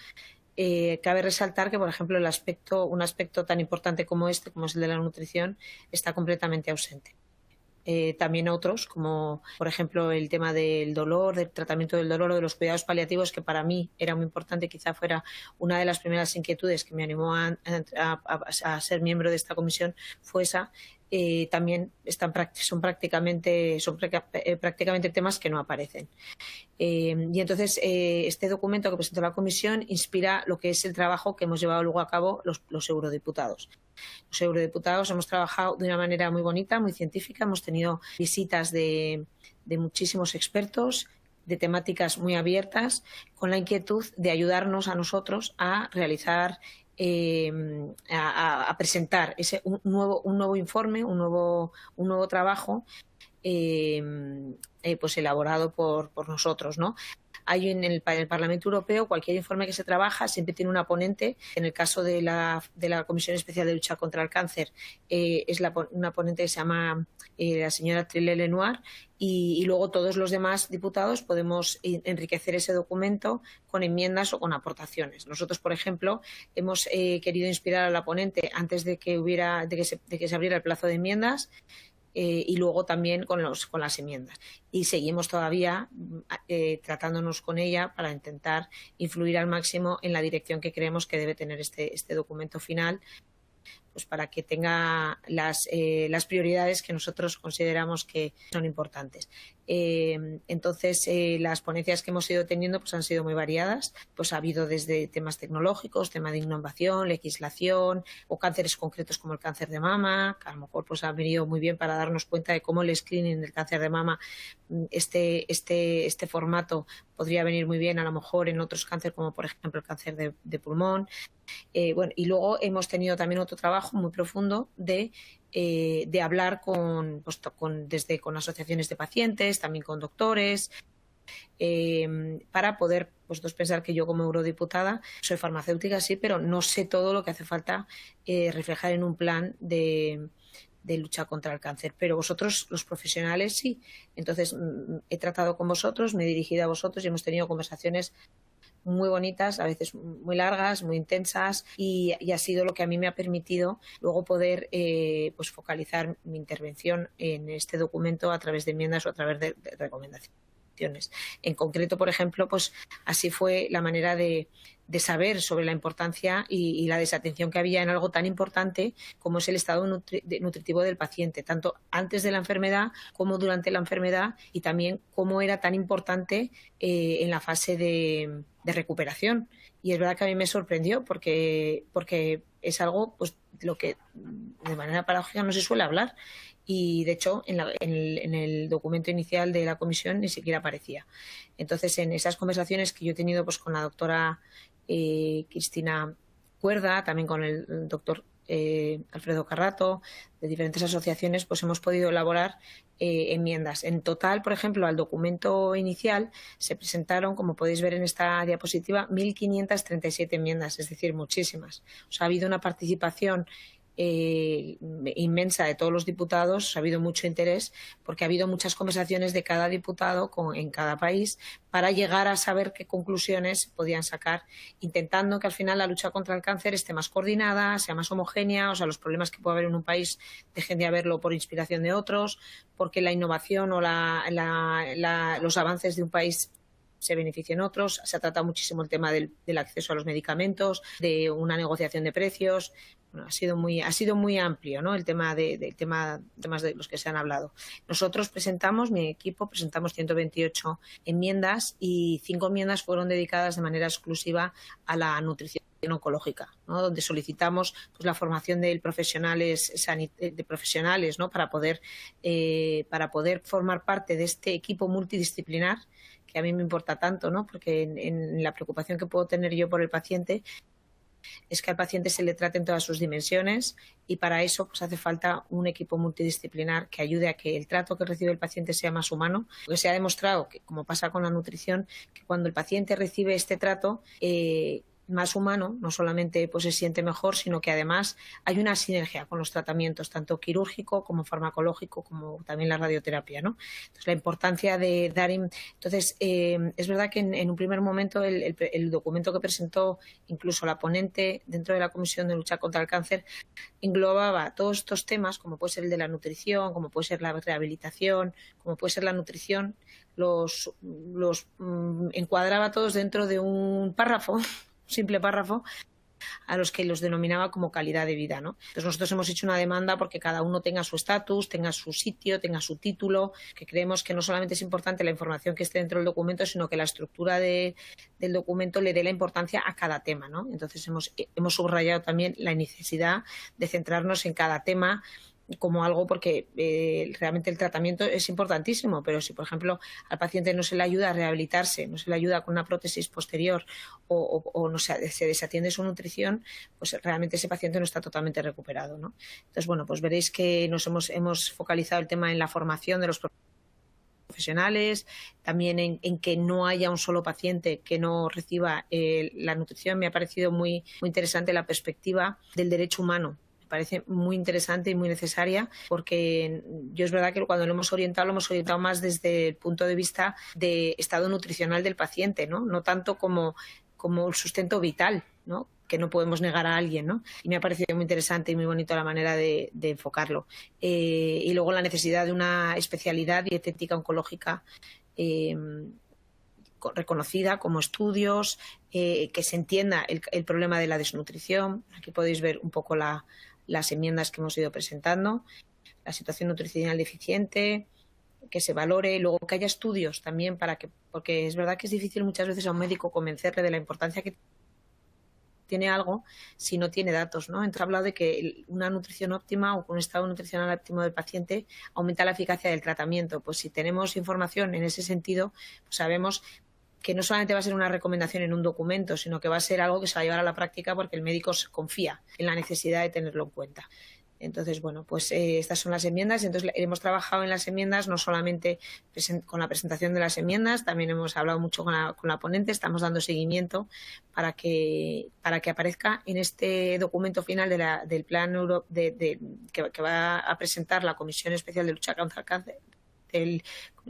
cabe resaltar que, por ejemplo, un aspecto tan importante como es el de la nutrición, está completamente ausente. También otros, como por ejemplo el tema del dolor, del tratamiento del dolor o de los cuidados paliativos, que para mí era muy importante, quizá fuera una de las primeras inquietudes que me animó a ser miembro de esta comisión, fue esa. También son prácticamente temas que no aparecen. Y entonces este documento que presentó la Comisión inspira lo que es el trabajo que hemos llevado luego a cabo los eurodiputados. Los eurodiputados hemos trabajado de una manera muy bonita, muy científica, hemos tenido visitas de muchísimos expertos, de temáticas muy abiertas, con la inquietud de ayudarnos a nosotros a realizar, a presentar un nuevo informe, un nuevo trabajo pues elaborado por nosotros, ¿no? Hay en el Parlamento Europeo, cualquier informe que se trabaja siempre tiene una ponente. En el caso de la Comisión Especial de Lucha contra el Cáncer, es una ponente que se llama la señora Trillet-Lenoir, y luego todos los demás diputados podemos enriquecer ese documento con enmiendas o con aportaciones. Nosotros, por ejemplo, hemos querido inspirar a la ponente antes de que se abriera el plazo de enmiendas, y luego también con las enmiendas. Y seguimos todavía tratándonos con ella para intentar influir al máximo en la dirección que creemos que debe tener este documento final, pues para que tenga las prioridades que nosotros consideramos que son importantes. Entonces, las ponencias que hemos ido teniendo pues han sido muy variadas. Pues ha habido desde temas tecnológicos, tema de innovación, legislación, o cánceres concretos como el cáncer de mama, que a lo mejor pues ha venido muy bien para darnos cuenta de cómo el screening del cáncer de mama, este formato podría venir muy bien a lo mejor en otros cánceres, como por ejemplo el cáncer de pulmón. Y luego hemos tenido también otro trabajo muy profundo de hablar con asociaciones de pacientes, también con doctores, para poder, vosotros pensar que yo como eurodiputada soy farmacéutica, sí, pero no sé todo lo que hace falta reflejar en un plan de lucha contra el cáncer, pero vosotros, los profesionales, sí. Entonces, he tratado con vosotros, me he dirigido a vosotros y hemos tenido conversaciones muy bonitas, a veces muy largas, muy intensas, y ha sido lo que a mí me ha permitido luego poder pues focalizar mi intervención en este documento a través de enmiendas o a través de recomendaciones. En concreto, por ejemplo, pues así fue la manera de saber sobre la importancia y la desatención que había en algo tan importante como es el estado nutritivo del paciente, tanto antes de la enfermedad como durante la enfermedad, y también cómo era tan importante en la fase de recuperación. Y es verdad que a mí me sorprendió porque es algo pues lo que de manera paradójica no se suele hablar. Y de hecho en el documento inicial de la comisión ni siquiera aparecía. Entonces, en esas conversaciones que yo he tenido pues con la doctora Cristina Cuerda, también con el doctor Alfredo Carrato, de diferentes asociaciones, pues hemos podido elaborar enmiendas. En total, por ejemplo, al documento inicial se presentaron, como podéis ver en esta diapositiva, 1.537 enmiendas, es decir, muchísimas. O sea, ha habido una participación inmensa de todos los diputados, ha habido mucho interés porque ha habido muchas conversaciones de cada diputado en cada país para llegar a saber qué conclusiones podían sacar, intentando que al final la lucha contra el cáncer esté más coordinada, sea más homogénea, o sea, los problemas que puede haber en un país dejen de haberlo por inspiración de otros, porque la innovación o los avances de un país se beneficien otros. Se ha tratado muchísimo el tema del acceso a los medicamentos, de una negociación de precios. Bueno, ha sido muy amplio, ¿no? El tema temas de los que se han hablado. Nosotros mi equipo presentamos 128 enmiendas y 5 enmiendas fueron dedicadas de manera exclusiva a la nutrición oncológica, ¿no? Donde solicitamos pues la formación de profesionales, ¿no? para poder formar parte de este equipo multidisciplinar que a mí me importa tanto, ¿no? Porque en la preocupación que puedo tener yo por el paciente es que al paciente se le trate en todas sus dimensiones, y para eso pues hace falta un equipo multidisciplinar que ayude a que el trato que recibe el paciente sea más humano, porque se ha demostrado que, como pasa con la nutrición, que cuando el paciente recibe este trato más humano, no solamente pues se siente mejor, sino que además hay una sinergia con los tratamientos, tanto quirúrgico como farmacológico, como también la radioterapia, ¿no? Entonces, la importancia de dar... Entonces, es verdad que en un primer momento el documento que presentó incluso la ponente dentro de la Comisión de Lucha contra el Cáncer englobaba todos estos temas, como puede ser el de la nutrición, como puede ser la rehabilitación, como puede ser la nutrición, los encuadraba todos dentro de un párrafo, simple párrafo, a los que los denominaba como calidad de vida, ¿no? Entonces nosotros hemos hecho una demanda porque cada uno tenga su estatus, tenga su sitio, tenga su título, que creemos que no solamente es importante la información que esté dentro del documento, sino que la estructura del documento le dé la importancia a cada tema, ¿no? Entonces hemos subrayado también la necesidad de centrarnos en cada tema como algo, porque realmente el tratamiento es importantísimo, pero si, por ejemplo, al paciente no se le ayuda a rehabilitarse, no se le ayuda con una prótesis posterior o no se desatiende su nutrición, pues realmente ese paciente no está totalmente recuperado, ¿no? Entonces, bueno, pues veréis que hemos focalizado el tema en la formación de los profesionales, también en que no haya un solo paciente que no reciba la nutrición. Me ha parecido muy, muy interesante la perspectiva del derecho humano. Me parece muy interesante y muy necesaria, porque yo es verdad que cuando lo hemos orientado más desde el punto de vista de estado nutricional del paciente, no tanto como el sustento vital, ¿no?, que no podemos negar a alguien, ¿no? Y me ha parecido muy interesante y muy bonito la manera de enfocarlo. Y luego la necesidad de una especialidad dietética oncológica reconocida como estudios, que se entienda el problema de la desnutrición. Aquí podéis ver un poco las enmiendas que hemos ido presentando, la situación nutricional deficiente, que se valore, luego que haya estudios también porque es verdad que es difícil muchas veces a un médico convencerle de la importancia que tiene algo si no tiene datos, ¿no? Entonces ha hablado de que una nutrición óptima o un estado nutricional óptimo del paciente aumenta la eficacia del tratamiento. Pues si tenemos información en ese sentido, pues sabemos que no solamente va a ser una recomendación en un documento, sino que va a ser algo que se va a llevar a la práctica porque el médico confía en la necesidad de tenerlo en cuenta. Entonces, bueno, pues estas son las enmiendas. Entonces, hemos trabajado en las enmiendas no solamente con la presentación de las enmiendas, también hemos hablado mucho con la ponente, estamos dando seguimiento para que aparezca en este documento final del plan que va a presentar la Comisión Especial de Lucha contra el Cáncer, de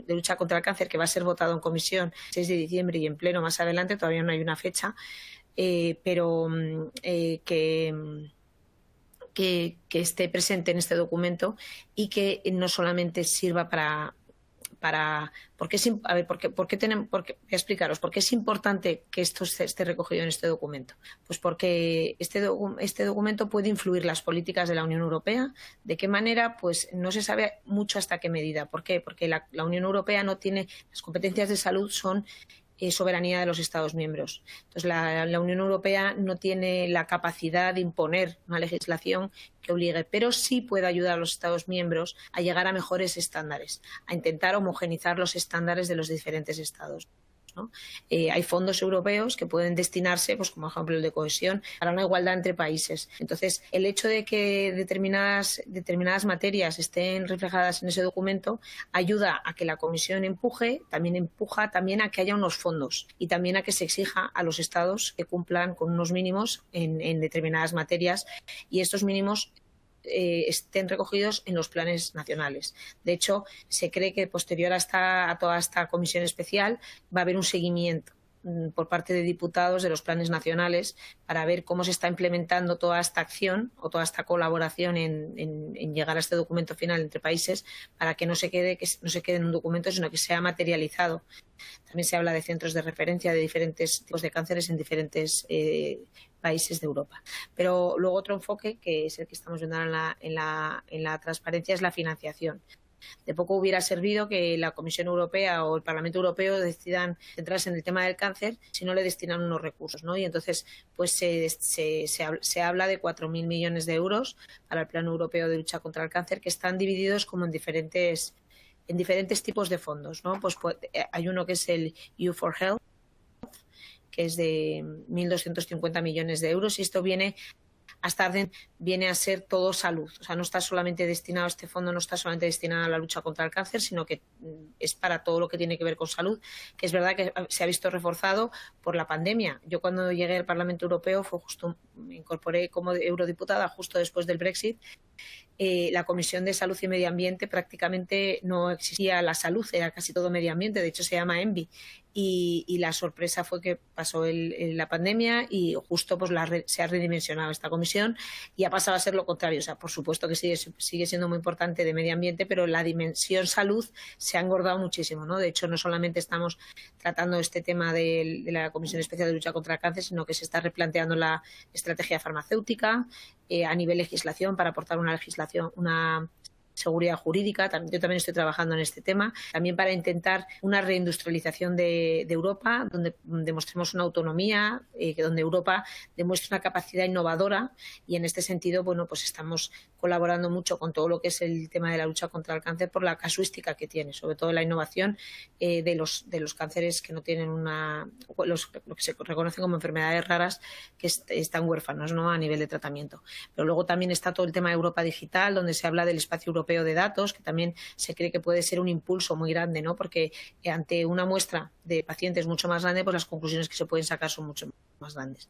lucha contra el cáncer, que va a ser votado en comisión el 6 de diciembre y en pleno más adelante. Todavía no hay una fecha, pero que esté presente en este documento y que no solamente sirva voy a explicaros por qué es importante que esto esté recogido en este documento. Pues porque este documento puede influir las políticas de la Unión Europea. ¿De qué manera? Pues no se sabe mucho hasta qué medida. ¿Por qué? Porque la Unión Europea no tiene, las competencias de salud son soberanía de los Estados miembros. Entonces, la Unión Europea no tiene la capacidad de imponer una legislación que obligue, pero sí puede ayudar a los Estados miembros a llegar a mejores estándares, a intentar homogeneizar los estándares de los diferentes Estados, ¿no? Hay fondos europeos que pueden destinarse, pues como ejemplo el de cohesión, para una igualdad entre países. Entonces, el hecho de que determinadas materias estén reflejadas en ese documento ayuda a que la Comisión empuja también a que haya unos fondos y también a que se exija a los Estados que cumplan con unos mínimos en determinadas materias, y estos mínimos estén recogidos en los planes nacionales. De hecho, se cree que posterior a toda esta comisión especial va a haber un seguimiento por parte de diputados de los planes nacionales para ver cómo se está implementando toda esta acción o toda esta colaboración en llegar a este documento final entre países, para que no se quede en un documento, sino que sea materializado. También se habla de centros de referencia de diferentes tipos de cánceres en diferentes países de Europa. Pero luego otro enfoque, que es el que estamos viendo ahora en la transparencia, es la financiación. De poco hubiera servido que la Comisión Europea o el Parlamento Europeo decidan centrarse en el tema del cáncer si no le destinan unos recursos, ¿no? Y entonces pues se habla de 4.000 millones de euros para el Plan Europeo de Lucha contra el Cáncer, que están divididos como en diferentes tipos de fondos, ¿no? Pues hay uno que es el EU for Health, que es de 1.250 millones de euros, y esto viene a ser todo salud. O sea, no está solamente destinado, este fondo no está solamente destinado a la lucha contra el cáncer, sino que es para todo lo que tiene que ver con salud, que es verdad que se ha visto reforzado por la pandemia. Yo cuando llegué al Parlamento Europeo me incorporé como eurodiputada justo después del Brexit. La Comisión de Salud y Medio Ambiente prácticamente no existía la salud, era casi todo medio ambiente, de hecho se llama ENVI. Y la sorpresa fue que pasó la pandemia y justo pues se ha redimensionado esta comisión y ha pasado a ser lo contrario. O sea, por supuesto que sigue siendo muy importante de medio ambiente, pero la dimensión salud se ha engordado muchísimo, ¿no? De hecho, no solamente estamos tratando este tema de la Comisión Especial de Lucha contra el Cáncer, sino que se está replanteando la estrategia farmacéutica a nivel legislación, para aportar una seguridad jurídica. Yo también estoy trabajando en este tema, también para intentar una reindustrialización de Europa, donde demostremos una autonomía, donde Europa demuestre una capacidad innovadora, y en este sentido, bueno, pues estamos colaborando mucho con todo lo que es el tema de la lucha contra el cáncer por la casuística que tiene, sobre todo la innovación de los cánceres que no tienen lo que se reconocen como enfermedades raras, que están huérfanos, ¿no?, a nivel de tratamiento. Pero luego también está todo el tema de Europa Digital, donde se habla del espacio europeo de datos, que también se cree que puede ser un impulso muy grande, ¿no?, porque ante una muestra de pacientes mucho más grande, pues las conclusiones que se pueden sacar son mucho más grandes.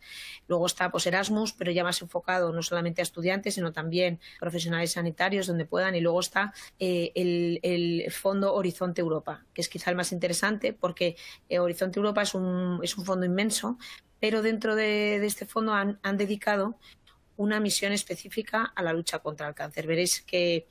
Luego está pues Erasmus, pero ya más enfocado no solamente a estudiantes, sino también profesionales sanitarios donde puedan. Y luego está el fondo Horizonte Europa, que es quizá el más interesante, porque Horizonte Europa es un fondo inmenso, pero dentro de este fondo han dedicado una misión específica a la lucha contra el cáncer. Veréis que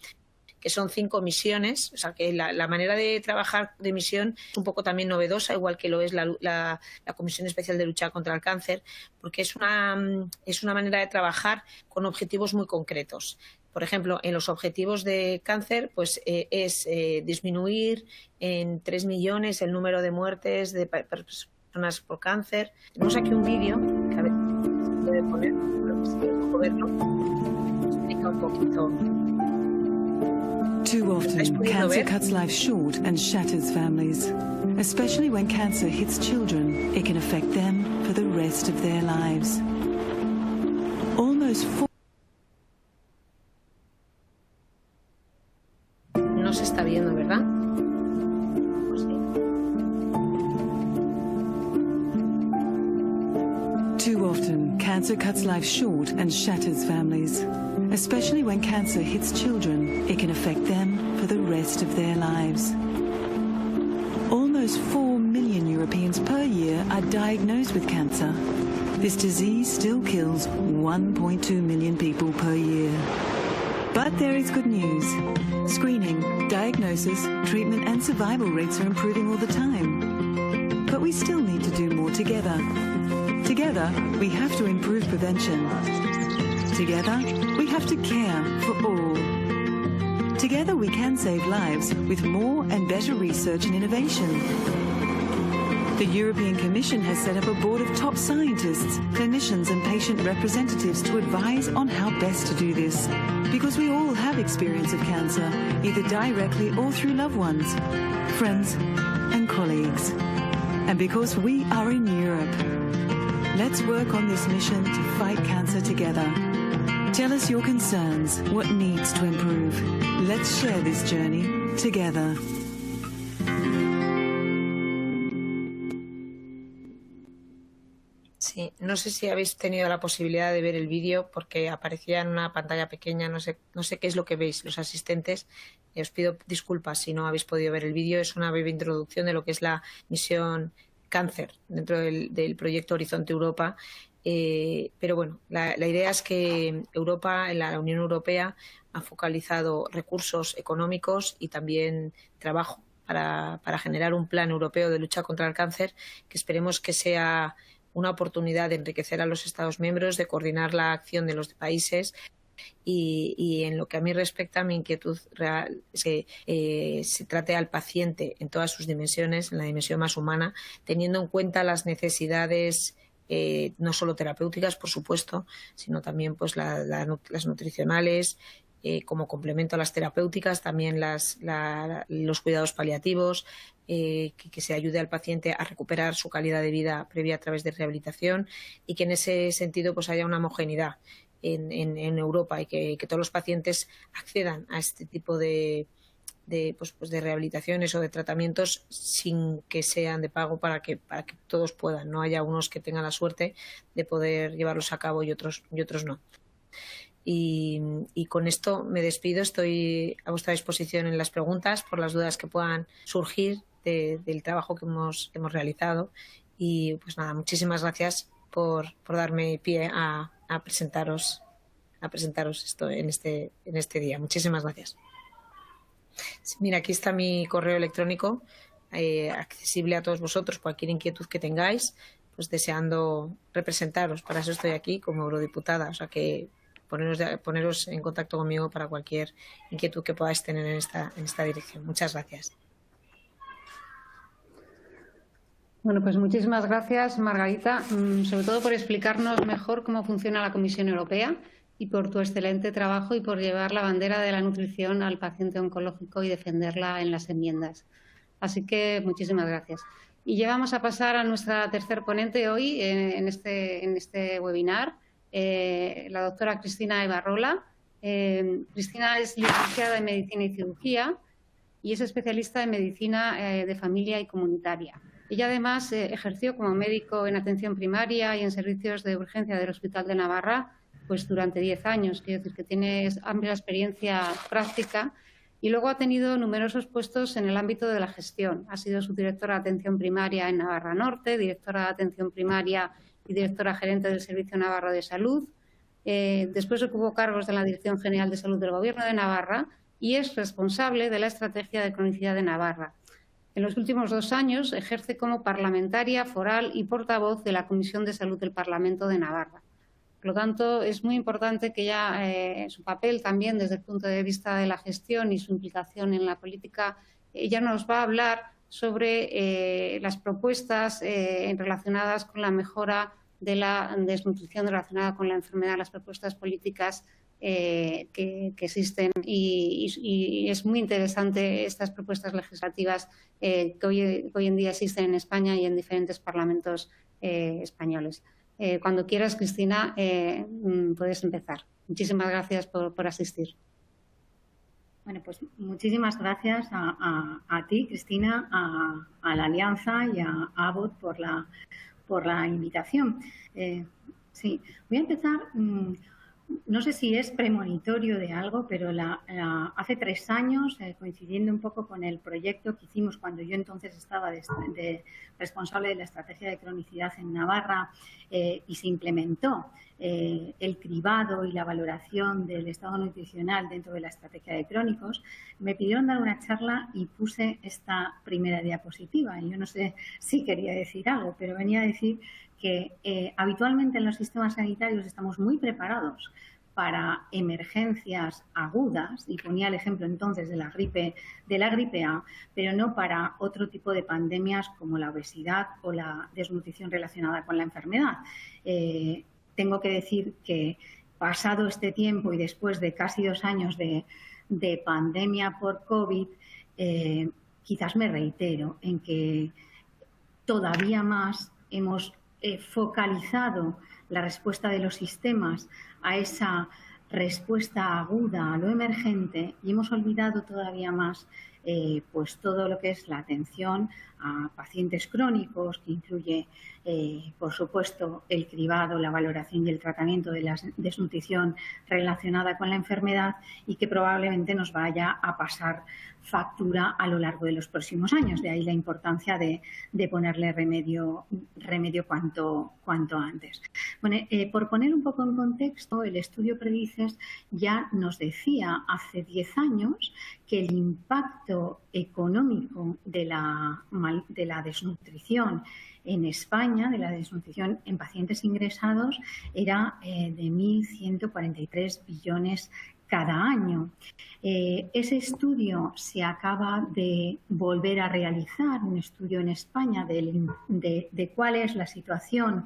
son 5 misiones, o sea que la manera de trabajar de misión es un poco también novedosa, igual que lo es la Comisión Especial de Lucha contra el Cáncer, porque es una manera de trabajar con objetivos muy concretos. Por ejemplo, en los objetivos de cáncer, pues es disminuir en 3 millones el número de muertes de personas por cáncer. Tenemos aquí un vídeo que a ver si puede poner, pero si puedo verlo, explica un poquito. Too often, cancer cuts life short and shatters families. Especially when cancer hits children, it can affect them for the rest of their lives. Almost 4 No se está viendo, ¿verdad? Pues sí. Too often, cancer cuts life short and shatters families. Especially when cancer hits children, it can affect them for the rest of their lives. Almost 4 million Europeans per year are diagnosed with cancer. This disease still kills 1.2 million people per year. But there is good news. Screening, diagnosis, treatment and survival rates are improving all the time. But we still need to do more together. Together, we have to improve prevention. Together, we have to care for all. Together, we can save lives with more and better research and innovation. The European Commission has set up a board of top scientists, clinicians and patient representatives to advise on how best to do this. Because we all have experience of cancer, either directly or through loved ones, friends and colleagues. And because we are in Europe, let's work on this mission to fight cancer together. Tell us your concerns, what needs to improve. Let's share this journey together. Sí, no sé si habéis tenido la posibilidad de ver el vídeo porque aparecía en una pantalla pequeña, no sé qué es lo que veis los asistentes. Os pido disculpas si no habéis podido ver el vídeo. Es una breve introducción de lo que es la misión cáncer dentro del proyecto Horizonte Europa. Pero bueno, la idea es que la Unión Europea ha focalizado recursos económicos y también trabajo para generar un plan europeo de lucha contra el cáncer que esperemos que sea una oportunidad de enriquecer a los Estados miembros, de coordinar la acción de los países y en lo que a mí respecta, mi inquietud real es que se trate al paciente en todas sus dimensiones, en la dimensión más humana, teniendo en cuenta las necesidades no solo terapéuticas, por supuesto, sino también pues las nutricionales, como complemento a las terapéuticas, también los cuidados paliativos, que se ayude al paciente a recuperar su calidad de vida previa a través de rehabilitación y que en ese sentido pues haya una homogeneidad en Europa y que todos los pacientes accedan a este tipo de rehabilitaciones o de tratamientos sin que sean de pago para que todos puedan, no haya unos que tengan la suerte de poder llevarlos a cabo y otros no. Y con esto me despido, estoy a vuestra disposición en las preguntas por las dudas que puedan surgir del trabajo que hemos realizado y pues nada, muchísimas gracias por darme pie a presentaros esto en este día. Muchísimas gracias. Mira, aquí está mi correo electrónico accesible a todos vosotros, cualquier inquietud que tengáis, pues deseando representaros. Para eso estoy aquí como eurodiputada, o sea que poneros en contacto conmigo para cualquier inquietud que podáis tener en esta dirección. Muchas gracias. Bueno, pues muchísimas gracias, Margarita, sobre todo por explicarnos mejor cómo funciona la Comisión Europea y por tu excelente trabajo y por llevar la bandera de la nutrición al paciente oncológico y defenderla en las enmiendas. Así que muchísimas gracias. Y ya vamos a pasar a nuestra tercer ponente hoy en este webinar, la doctora Cristina Ibarrola. Cristina es licenciada en Medicina y Cirugía y es especialista en Medicina de Familia y Comunitaria. Ella además ejerció como médico en atención primaria y en servicios de urgencia del Hospital de Navarra pues durante 10 años. Quiero decir que tiene amplia experiencia práctica y luego ha tenido numerosos puestos en el ámbito de la gestión. Ha sido subdirectora de atención primaria en Navarra Norte, directora de atención primaria y directora gerente del Servicio Navarro de Salud. Después ocupó cargos de la Dirección General de Salud del Gobierno de Navarra y es responsable de la Estrategia de Cronicidad de Navarra. En los últimos 2 años ejerce como parlamentaria foral y portavoz de la Comisión de Salud del Parlamento de Navarra. Por lo tanto, es muy importante que ya su papel también desde el punto de vista de la gestión y su implicación en la política, ella nos va a hablar sobre las propuestas relacionadas con la mejora de la desnutrición relacionada con la enfermedad, las propuestas políticas que existen y es muy interesante estas propuestas legislativas que hoy en día existen en España y en diferentes parlamentos españoles. Cuando quieras, Cristina, puedes empezar. Muchísimas gracias por asistir. Bueno, pues muchísimas gracias a ti, Cristina, a la Alianza y a Abbott por la invitación. Sí, voy a empezar. No sé si es premonitorio de algo, pero hace 3 años, coincidiendo un poco con el proyecto que hicimos cuando yo entonces estaba de responsable de la estrategia de cronicidad en Navarra y se implementó el cribado y la valoración del estado nutricional dentro de la estrategia de crónicos, me pidieron dar una charla y puse esta primera diapositiva. Y yo no sé si quería decir algo, pero venía a decir que habitualmente en los sistemas sanitarios estamos muy preparados para emergencias agudas, y ponía el ejemplo entonces de la gripe A, pero no para otro tipo de pandemias como la obesidad o la desnutrición relacionada con la enfermedad. Tengo que decir que pasado este tiempo y después de casi 2 años de pandemia por COVID, quizás me reitero en que todavía más hemos focalizado la respuesta de los sistemas a esa respuesta aguda a lo emergente y hemos olvidado todavía más pues todo lo que es la atención a pacientes crónicos, que incluye, por supuesto, el cribado, la valoración y el tratamiento de la desnutrición relacionada con la enfermedad y que probablemente nos vaya a pasar factura a lo largo de los próximos años. De ahí la importancia de ponerle remedio cuanto antes. Bueno, por poner un poco en contexto, el estudio Predices ya nos decía hace 10 años que el impacto económico de la desnutrición en España, de la desnutrición en pacientes ingresados, era de 1.143 billones cada año. Ese estudio se acaba de volver a realizar, un estudio en España de cuál es la situación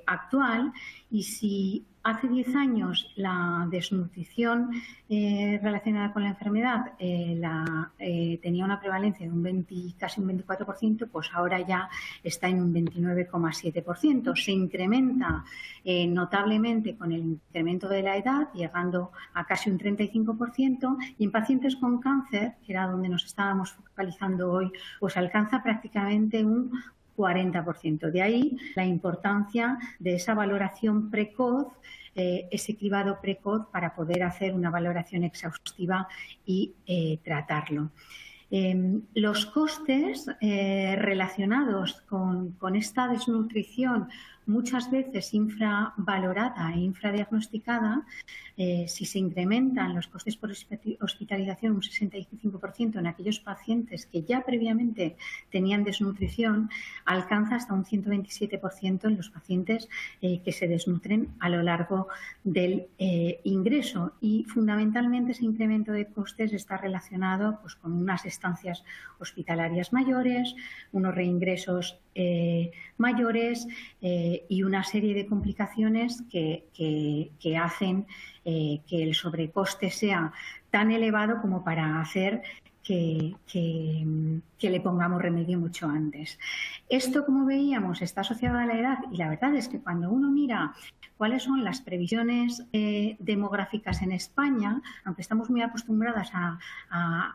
actual y si hace 10 años la desnutrición relacionada con la enfermedad tenía una prevalencia de casi un 24%, pues ahora ya está en un 29,7%. Se incrementa notablemente con el incremento de la edad, llegando a casi un 35%, y en pacientes con cáncer, que era donde nos estábamos focalizando hoy, pues alcanza prácticamente un 40%. De ahí la importancia de esa valoración precoz, ese cribado precoz para poder hacer una valoración exhaustiva y tratarlo. Los costes relacionados con esta desnutrición, muchas veces infravalorada e infradiagnosticada, si se incrementan los costes por hospitalización un 65% en aquellos pacientes que ya previamente tenían desnutrición, alcanza hasta un 127% en los pacientes que se desnutren a lo largo del ingreso. Y fundamentalmente ese incremento de costes está relacionado pues, con unas estancias hospitalarias mayores, unos reingresos mayores y una serie de complicaciones que hacen que el sobrecoste sea tan elevado como para hacer que le pongamos remedio mucho antes. Esto, como veíamos, está asociado a la edad y la verdad es que cuando uno mira cuáles son las previsiones demográficas en España, aunque estamos muy acostumbradas a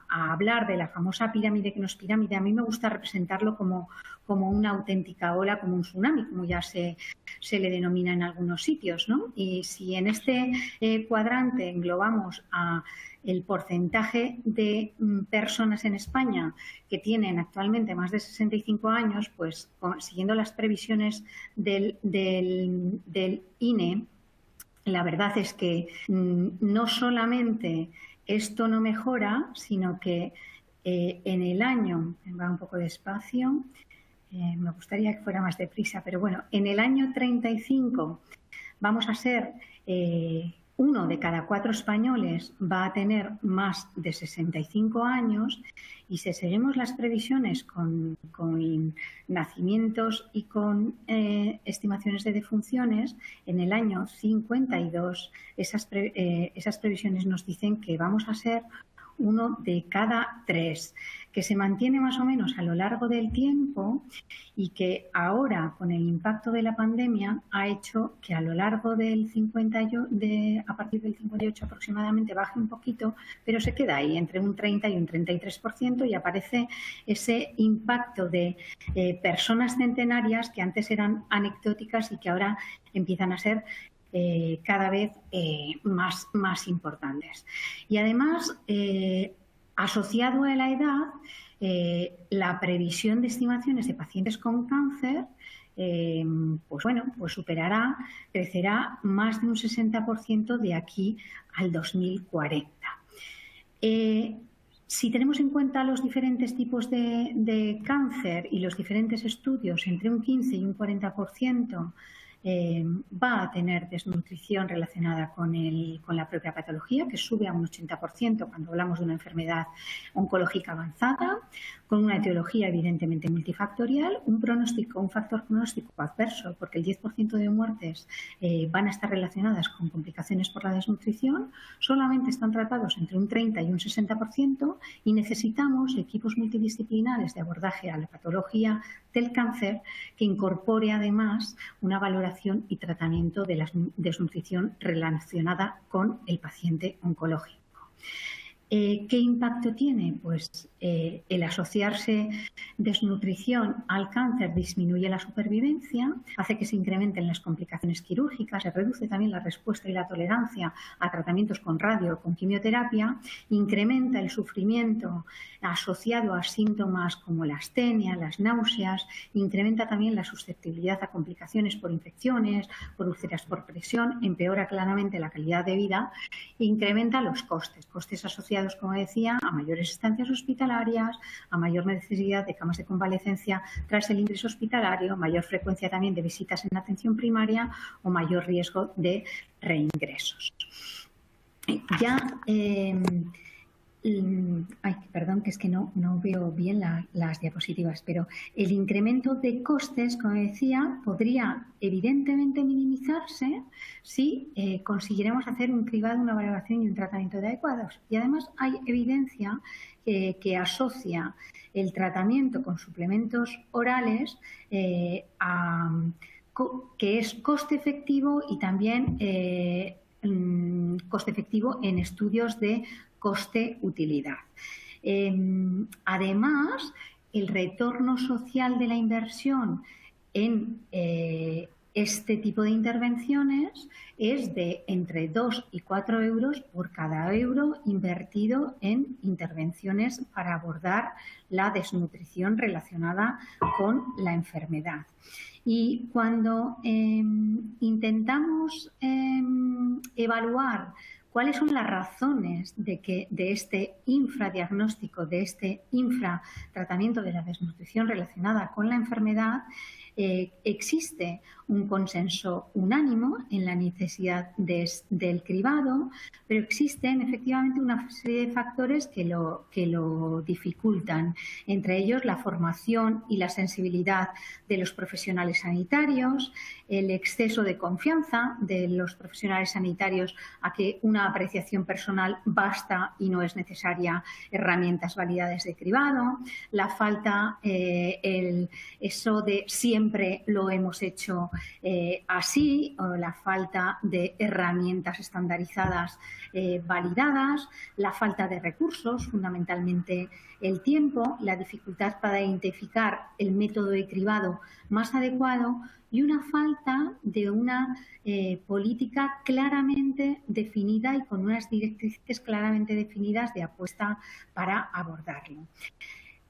hablar de la famosa pirámide que no es pirámide, a mí me gusta representarlo como una auténtica ola, como un tsunami, como ya se le denomina en algunos sitios, ¿no? Y si en este cuadrante englobamos a el porcentaje de personas en España que tienen actualmente más de 65 años, pues siguiendo las previsiones del INE, la verdad es que no solamente esto no mejora, sino que en el año, va un poco despacio, me gustaría que fuera más deprisa, pero bueno, en el año 35 vamos a ser... 1 de cada 4 españoles va a tener más de 65 años y si seguimos las previsiones con nacimientos y con estimaciones de defunciones, en el año 52 esas previsiones nos dicen que vamos a ser 1 de cada 3, que se mantiene más o menos a lo largo del tiempo y que ahora, con el impacto de la pandemia, ha hecho que a lo largo del a partir del 58 aproximadamente baje un poquito, pero se queda ahí entre un 30 y un 33% y aparece ese impacto de personas centenarias que antes eran anecdóticas y que ahora empiezan a ser cada vez más importantes. Y además, asociado a la edad, la previsión de estimaciones de pacientes con cáncer, pues crecerá más de un 60% de aquí al 2040. Si tenemos en cuenta los diferentes tipos de cáncer y los diferentes estudios, entre un 15 y un 40%, va a tener desnutrición relacionada con la propia patología, que sube a un 80% cuando hablamos de una enfermedad oncológica avanzada, con una etiología evidentemente multifactorial, un factor pronóstico adverso, porque el 10% de muertes van a estar relacionadas con complicaciones por la desnutrición, solamente están tratados entre un 30 y un 60% y necesitamos equipos multidisciplinares de abordaje a la patología del cáncer que incorpore además una valoración y tratamiento de la desnutrición relacionada con el paciente oncológico. ¿Qué impacto tiene? Pues el asociarse desnutrición al cáncer disminuye la supervivencia, hace que se incrementen las complicaciones quirúrgicas, se reduce también la respuesta y la tolerancia a tratamientos con radio o con quimioterapia, incrementa el sufrimiento asociado a síntomas como la astenia, las náuseas, incrementa también la susceptibilidad a complicaciones por infecciones, por úlceras por presión, empeora claramente la calidad de vida e incrementa los costes asociados, como decía, a mayores estancias hospitalarias, a mayor necesidad de camas de convalecencia tras el ingreso hospitalario, mayor frecuencia también de visitas en atención primaria o mayor riesgo de reingresos. Perdón, que es que no veo bien las diapositivas, pero el incremento de costes, como decía, podría evidentemente minimizarse si consiguiéramos hacer un cribado, una valoración y un tratamiento adecuados. Y además hay evidencia que asocia el tratamiento con suplementos orales que es coste efectivo y también coste efectivo en estudios de coste-utilidad. Además, el retorno social de la inversión en este tipo de intervenciones es de entre 2 y 4 euros por cada euro invertido en intervenciones para abordar la desnutrición relacionada con la enfermedad. Y cuando intentamos evaluar cuáles son las razones de este infradiagnóstico, de este infratratamiento de la desnutrición relacionada con la enfermedad, existe un consenso unánime en la necesidad del cribado, pero existen efectivamente una serie de factores que lo dificultan, entre ellos la formación y la sensibilidad de los profesionales sanitarios, el exceso de confianza de los profesionales sanitarios a que una apreciación personal basta y no es necesaria herramientas validadas de cribado, la falta, eso de siempre lo hemos hecho así, o la falta de herramientas estandarizadas validadas, la falta de recursos, fundamentalmente el tiempo, la dificultad para identificar el método de cribado más adecuado y una falta de una política claramente definida y con unas directrices claramente definidas de apuesta para abordarlo.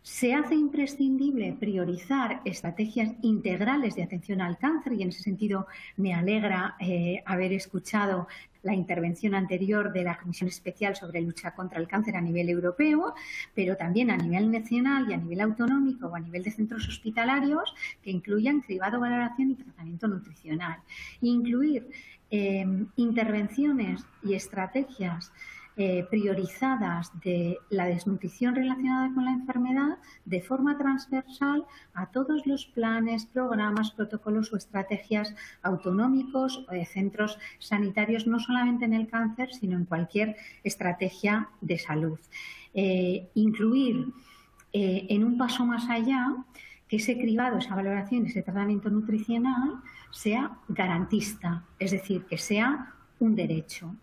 Se hace imprescindible priorizar estrategias integrales de atención al cáncer y en ese sentido me alegra haber escuchado la intervención anterior de la Comisión Especial sobre Lucha contra el Cáncer a nivel europeo, pero también a nivel nacional y a nivel autonómico o a nivel de centros hospitalarios que incluyan cribado, valoración y tratamiento nutricional. Incluir intervenciones y estrategias priorizadas de la desnutrición relacionada con la enfermedad de forma transversal a todos los planes, programas, protocolos o estrategias autonómicos o de centros sanitarios, no solamente en el cáncer, sino en cualquier estrategia de salud. Incluir en un paso más allá que ese cribado, esa valoración, ese tratamiento nutricional sea garantista, es decir, que sea un derecho.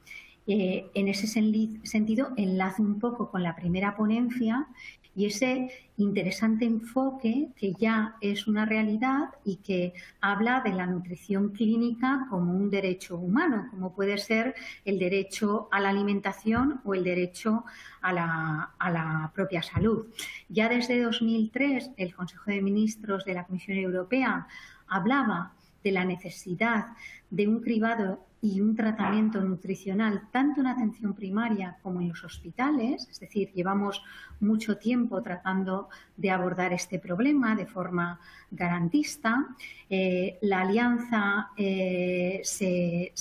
En ese sentido, enlazo un poco con la primera ponencia y ese interesante enfoque que ya es una realidad y que habla de la nutrición clínica como un derecho humano, como puede ser el derecho a la alimentación o el derecho a la propia salud. Ya desde 2003, el Consejo de Ministros de la Comisión Europea hablaba de la necesidad de un cribado y un tratamiento nutricional tanto en atención primaria como en los hospitales, es decir, llevamos mucho tiempo tratando de abordar este problema de forma garantista. La alianza se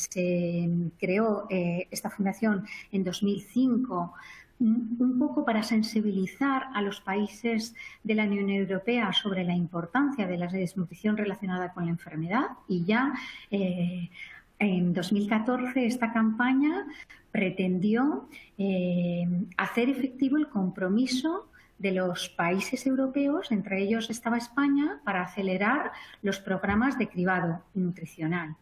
creó, esta fundación, en 2005, un poco para sensibilizar a los países de la Unión Europea sobre la importancia de la desnutrición relacionada con la enfermedad y ya en 2014 esta campaña pretendió hacer efectivo el compromiso de los países europeos, entre ellos estaba España, para acelerar los programas de cribado nutricional.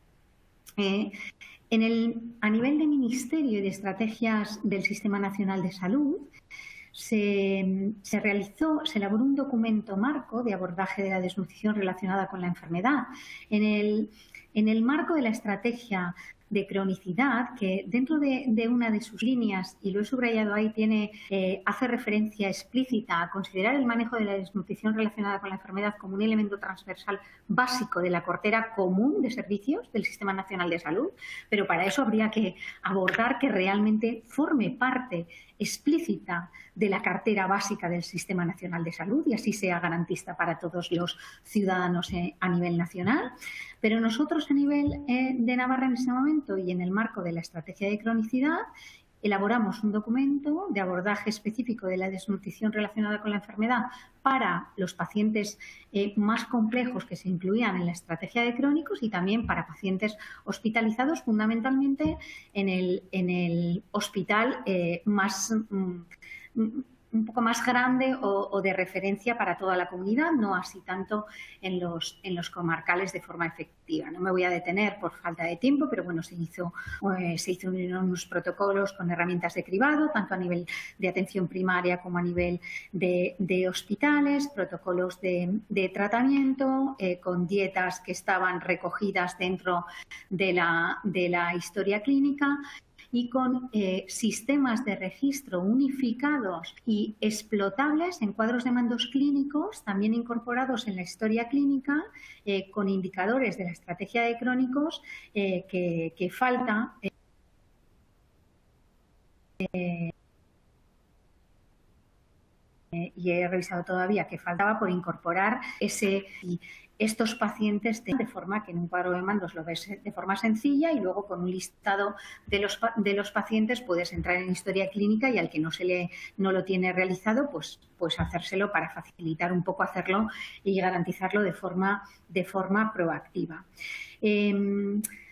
A nivel de Ministerio y de Estrategias del Sistema Nacional de Salud, se elaboró un documento marco de abordaje de la desnutrición relacionada con la enfermedad. En el marco de la estrategia de cronicidad, que dentro de una de sus líneas, y lo he subrayado ahí, hace referencia explícita a considerar el manejo de la desnutrición relacionada con la enfermedad como un elemento transversal básico de la cartera común de servicios del Sistema Nacional de Salud, pero para eso habría que abordar que realmente forme parte explícita de la cartera básica del Sistema Nacional de Salud y así sea garantista para todos los ciudadanos a nivel nacional. Pero nosotros a nivel de Navarra en ese momento y en el marco de la estrategia de cronicidad elaboramos un documento de abordaje específico de la desnutrición relacionada con la enfermedad para los pacientes más complejos que se incluían en la estrategia de crónicos y también para pacientes hospitalizados, fundamentalmente en el hospital un poco más grande o de referencia para toda la comunidad, no así tanto en los comarcales de forma efectiva. No me voy a detener por falta de tiempo, pero bueno, se hizo unos protocolos con herramientas de cribado, tanto a nivel de atención primaria como a nivel de hospitales, protocolos de tratamiento, con dietas que estaban recogidas dentro de la historia clínica, y con sistemas de registro unificados y explotables en cuadros de mandos clínicos, también incorporados en la historia clínica, con indicadores de la estrategia de crónicos que falta y he revisado todavía que faltaba por incorporar estos pacientes de forma que en un cuadro de mandos lo ves de forma sencilla y luego con un listado de los pacientes puedes entrar en historia clínica y al que no lo tiene realizado, pues hacérselo para facilitar un poco hacerlo y garantizarlo de forma proactiva.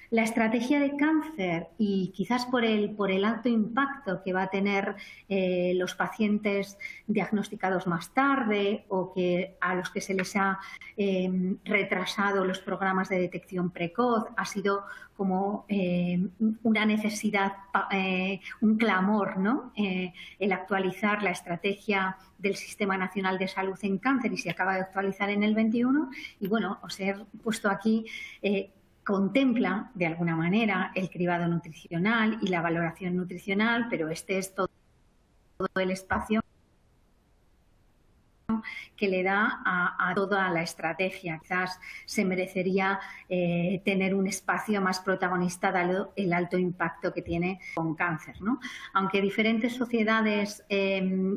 La estrategia de cáncer y quizás por el alto impacto que va a tener los pacientes diagnosticados más tarde o a los que se les ha retrasado los programas de detección precoz, ha sido como una necesidad, un clamor, ¿no? El actualizar la estrategia del Sistema Nacional de Salud en Cáncer y se acaba de actualizar en el 21 y bueno, os he puesto aquí contempla de alguna manera el cribado nutricional y la valoración nutricional, pero este es todo el espacio que le da a toda la estrategia. Quizás se merecería tener un espacio más protagonista dado el alto impacto que tiene con cáncer, ¿no? Aunque diferentes sociedades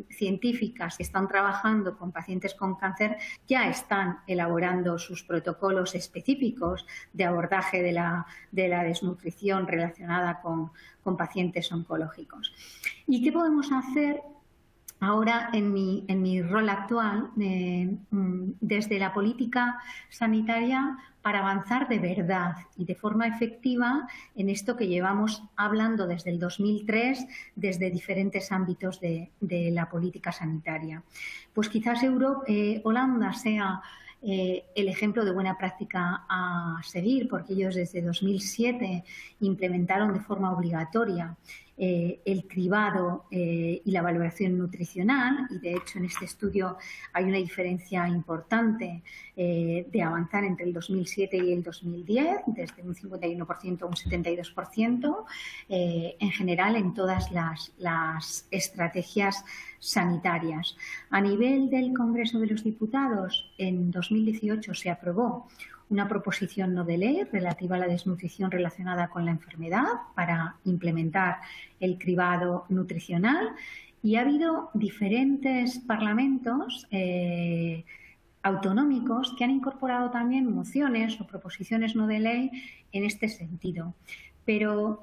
científicas que están trabajando con pacientes con cáncer ya están elaborando sus protocolos específicos de abordaje de la desnutrición relacionada con pacientes oncológicos. ¿Y qué podemos hacer ahora en mi rol actual desde la política sanitaria para avanzar de verdad y de forma efectiva en esto que llevamos hablando desde el 2003 desde diferentes ámbitos de la política sanitaria? Pues quizás Holanda sea el ejemplo de buena práctica a seguir, porque ellos desde 2007 implementaron de forma obligatoria el cribado y la valoración nutricional y de hecho en este estudio hay una diferencia importante de avanzar entre el 2007 y el 2010 desde un 51% a un 72% en general en todas las estrategias sanitarias. A nivel del Congreso de los Diputados en 2018 se aprobó una proposición no de ley relativa a la desnutrición relacionada con la enfermedad para implementar el cribado nutricional y ha habido diferentes parlamentos autonómicos que han incorporado también mociones o proposiciones no de ley en este sentido. Pero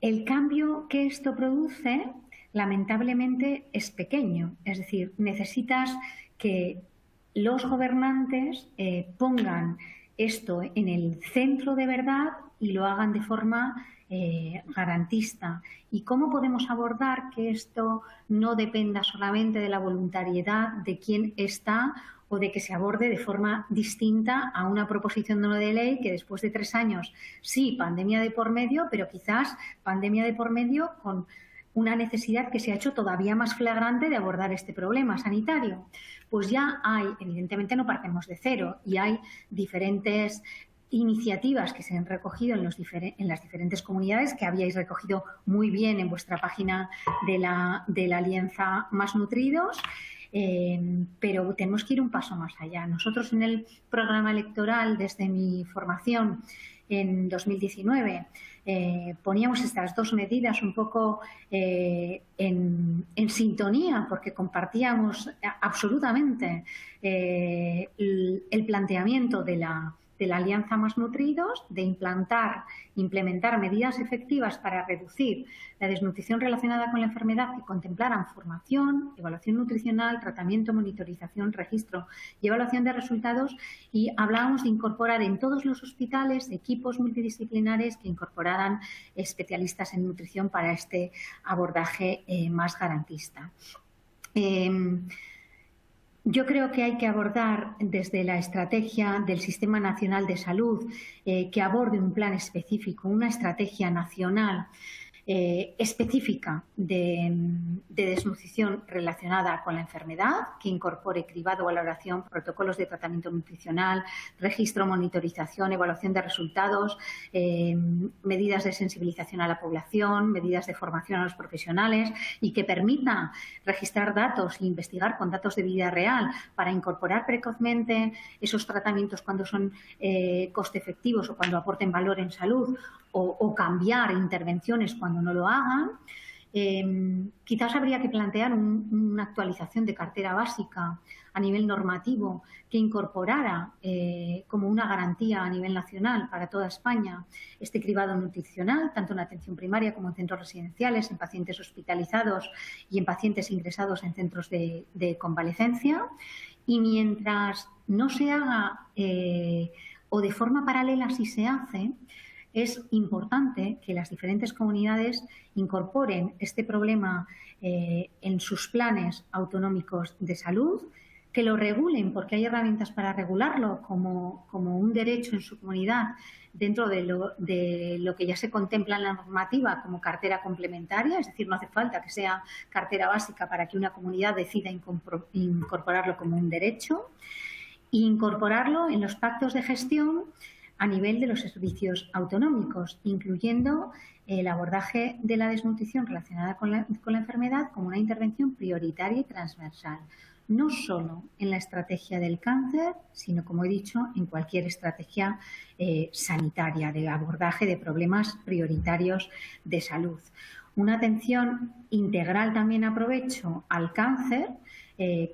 el cambio que esto produce lamentablemente es pequeño, es decir, necesitas que los gobernantes pongan esto en el centro de verdad y lo hagan de forma garantista. ¿Y cómo podemos abordar que esto no dependa solamente de la voluntariedad de quien está o de que se aborde de forma distinta a una proposición no de ley que después de 3 años, sí, pandemia de por medio, pero quizás pandemia de por medio con una necesidad que se ha hecho todavía más flagrante de abordar este problema sanitario? Pues ya hay, evidentemente no partimos de cero, y hay diferentes iniciativas que se han recogido en las diferentes comunidades que habíais recogido muy bien en vuestra página de la Alianza Más Nutridos, pero tenemos que ir un paso más allá. Nosotros en el programa electoral, desde mi formación en 2019, poníamos estas dos medidas un poco en sintonía porque compartíamos absolutamente el planteamiento de la Alianza Más Nutridos de implementar medidas efectivas para reducir la desnutrición relacionada con la enfermedad que contemplaran formación, evaluación nutricional, tratamiento, monitorización, registro y evaluación de resultados, y hablábamos de incorporar en todos los hospitales equipos multidisciplinares que incorporaran especialistas en nutrición para este abordaje más garantista. Yo creo que hay que abordar desde la estrategia del Sistema Nacional de Salud, que aborde un plan específico, una estrategia nacional específica de desnutrición relacionada con la enfermedad, que incorpore cribado, valoración, protocolos de tratamiento nutricional, registro, monitorización, evaluación de resultados, medidas de sensibilización a la población, medidas de formación a los profesionales, y que permita registrar datos e investigar con datos de vida real para incorporar precozmente esos tratamientos cuando son coste efectivos o cuando aporten valor en salud, o cambiar intervenciones cuando no lo hagan. Quizás habría que plantear una actualización de cartera básica a nivel normativo que incorporara como una garantía a nivel nacional para toda España este cribado nutricional, tanto en atención primaria como en centros residenciales, en pacientes hospitalizados y en pacientes ingresados en centros de convalecencia. Y mientras no se haga o de forma paralela si se hace, es importante que las diferentes comunidades incorporen este problema en sus planes autonómicos de salud, que lo regulen, porque hay herramientas para regularlo como un derecho en su comunidad dentro de lo que ya se contempla en la normativa como cartera complementaria, es decir, no hace falta que sea cartera básica para que una comunidad decida incorporarlo como un derecho, e incorporarlo en los pactos de gestión a nivel de los servicios autonómicos, incluyendo el abordaje de la desnutrición relacionada con la enfermedad como una intervención prioritaria y transversal, no solo en la estrategia del cáncer, sino, como he dicho, en cualquier estrategia sanitaria de abordaje de problemas prioritarios de salud. Una atención integral también, aprovecho, al cáncer,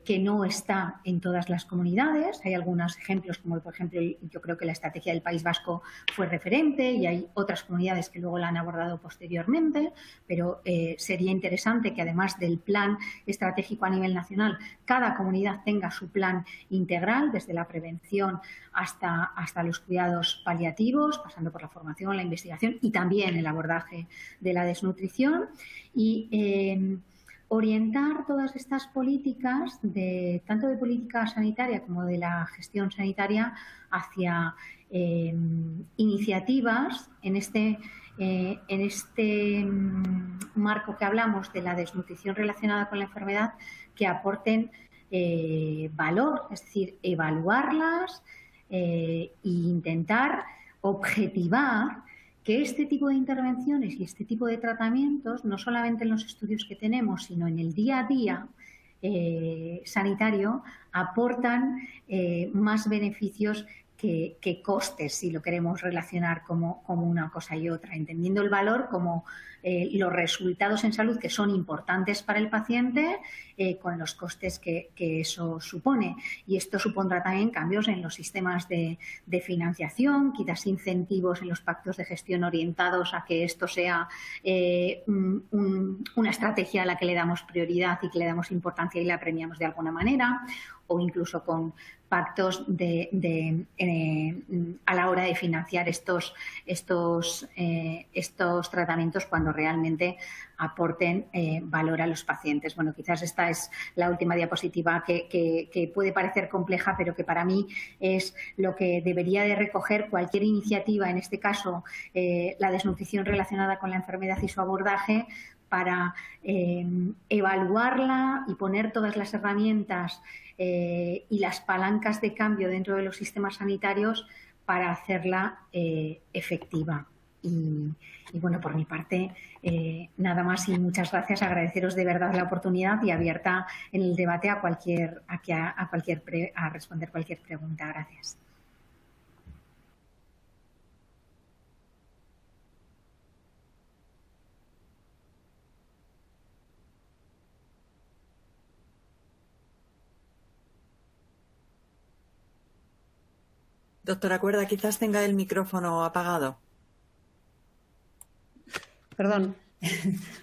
que no está en todas las comunidades. Hay algunos ejemplos, como por ejemplo, yo creo que la estrategia del País Vasco fue referente y hay otras comunidades que luego la han abordado posteriormente, pero sería interesante que además del plan estratégico a nivel nacional, cada comunidad tenga su plan integral, desde la prevención hasta los cuidados paliativos, pasando por la formación, la investigación y también el abordaje de la desnutrición. Y orientar todas estas políticas, tanto de política sanitaria como de la gestión sanitaria, hacia iniciativas en este marco que hablamos de la desnutrición relacionada con la enfermedad, que aporten valor, es decir, evaluarlas e intentar objetivar que este tipo de intervenciones y este tipo de tratamientos, no solamente en los estudios que tenemos, sino en el día a día sanitario, aportan más beneficios que costes, si lo queremos relacionar como una cosa y otra, entendiendo el valor como los resultados en salud que son importantes para el paciente con los costes que eso supone. Y esto supondrá también cambios en los sistemas de financiación, quizás incentivos en los pactos de gestión orientados a que esto sea una estrategia a la que le damos prioridad y que le damos importancia y la premiamos de alguna manera, o incluso con pactos a la hora de financiar estos tratamientos cuando realmente aporten valor a los pacientes. Bueno, quizás esta es la última diapositiva que puede parecer compleja, pero que para mí es lo que debería de recoger cualquier iniciativa, en este caso la desnutrición relacionada con la enfermedad y su abordaje, para evaluarla y poner todas las herramientas y las palancas de cambio dentro de los sistemas sanitarios para hacerla efectiva. Y bueno, por mi parte, nada más y muchas gracias. Agradeceros de verdad la oportunidad y abierta en el debate a responder cualquier pregunta. Gracias. Doctora Cuerda, quizás tenga el micrófono apagado. Perdón.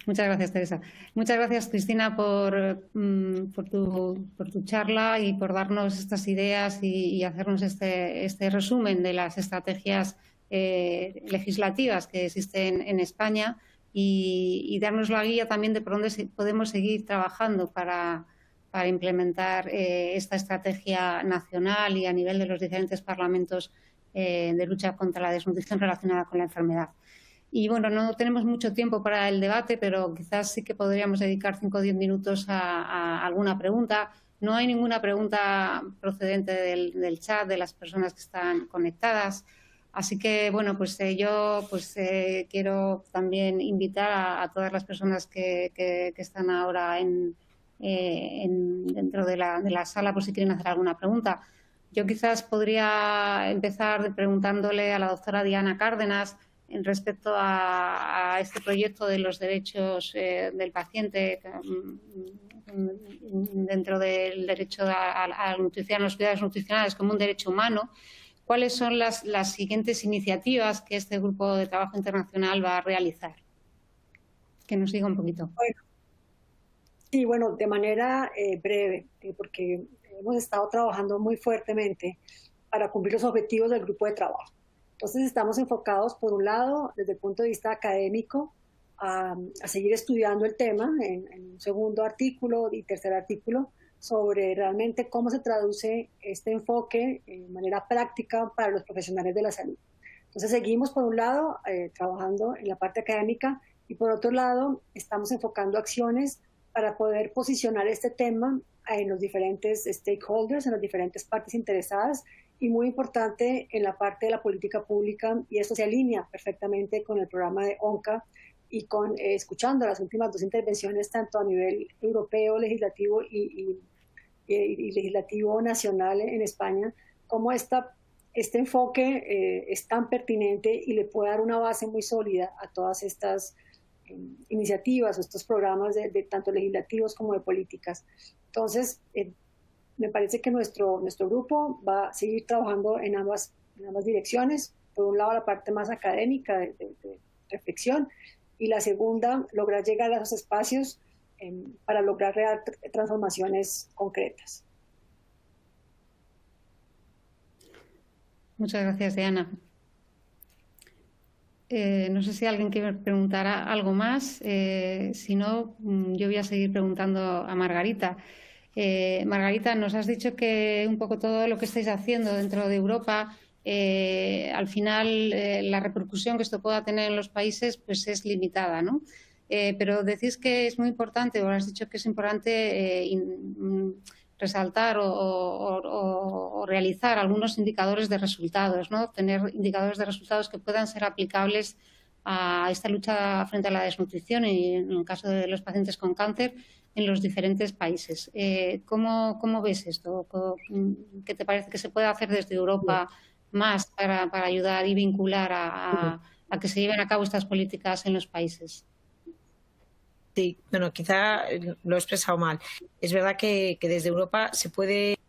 Muchas gracias, Teresa. Muchas gracias, Cristina, por tu charla y por darnos estas ideas y hacernos este resumen de las estrategias legislativas que existen en España y darnos la guía también de por dónde podemos seguir trabajando para implementar esta estrategia nacional y a nivel de los diferentes parlamentos de lucha contra la desnutrición relacionada con la enfermedad. Y bueno, no tenemos mucho tiempo para el debate, pero quizás sí que podríamos dedicar 5 o 10 minutos a alguna pregunta. No hay ninguna pregunta procedente del chat de las personas que están conectadas. Así que, bueno, pues yo quiero también invitar a todas las personas que están ahora dentro de la sala, por si quieren hacer alguna pregunta. Yo quizás podría empezar preguntándole a la doctora Diana Cárdenas respecto a este proyecto de los derechos del paciente dentro del derecho a la nutrición, a los cuidados nutricionales como un derecho humano. ¿Cuáles son las siguientes iniciativas que este grupo de trabajo internacional va a realizar? Que nos diga un poquito. Sí, bueno, de manera breve, porque hemos estado trabajando muy fuertemente para cumplir los objetivos del grupo de trabajo. Entonces estamos enfocados, por un lado, desde el punto de vista académico, a seguir estudiando el tema en un segundo artículo y tercer artículo sobre realmente cómo se traduce este enfoque de manera práctica para los profesionales de la salud. Entonces seguimos, por un lado, trabajando en la parte académica y por otro lado estamos enfocando acciones para poder posicionar este tema en los diferentes stakeholders, en las diferentes partes interesadas y muy importante en la parte de la política pública, y esto se alinea perfectamente con el programa de ONCA y con escuchando las últimas dos intervenciones tanto a nivel europeo, legislativo y legislativo nacional en España, como este enfoque es tan pertinente y le puede dar una base muy sólida a todas estas iniciativas o estos programas de tanto legislativos como de políticas. Entonces, me parece que nuestro grupo va a seguir trabajando en ambas direcciones. Por un lado, la parte más académica de reflexión, y la segunda, lograr llegar a esos espacios para lograr transformaciones concretas. Muchas gracias, Diana. No sé si alguien quiere preguntar algo más. Si no, yo voy a seguir preguntando a Margarita. Margarita, nos has dicho que un poco todo lo que estáis haciendo dentro de Europa, al final la repercusión que esto pueda tener en los países pues es limitada, ¿no? Pero decís que es muy importante, o has dicho que es importante resaltar o realizar algunos indicadores de resultados, ¿no? Tener indicadores de resultados que puedan ser aplicables a esta lucha frente a la desnutrición y en el caso de los pacientes con cáncer en los diferentes países. ¿Cómo ves esto? ¿Qué te parece que se puede hacer desde Europa más para ayudar y vincular a que se lleven a cabo estas políticas en los países? Sí, bueno, quizá lo he expresado mal. Es verdad que desde Europa se puede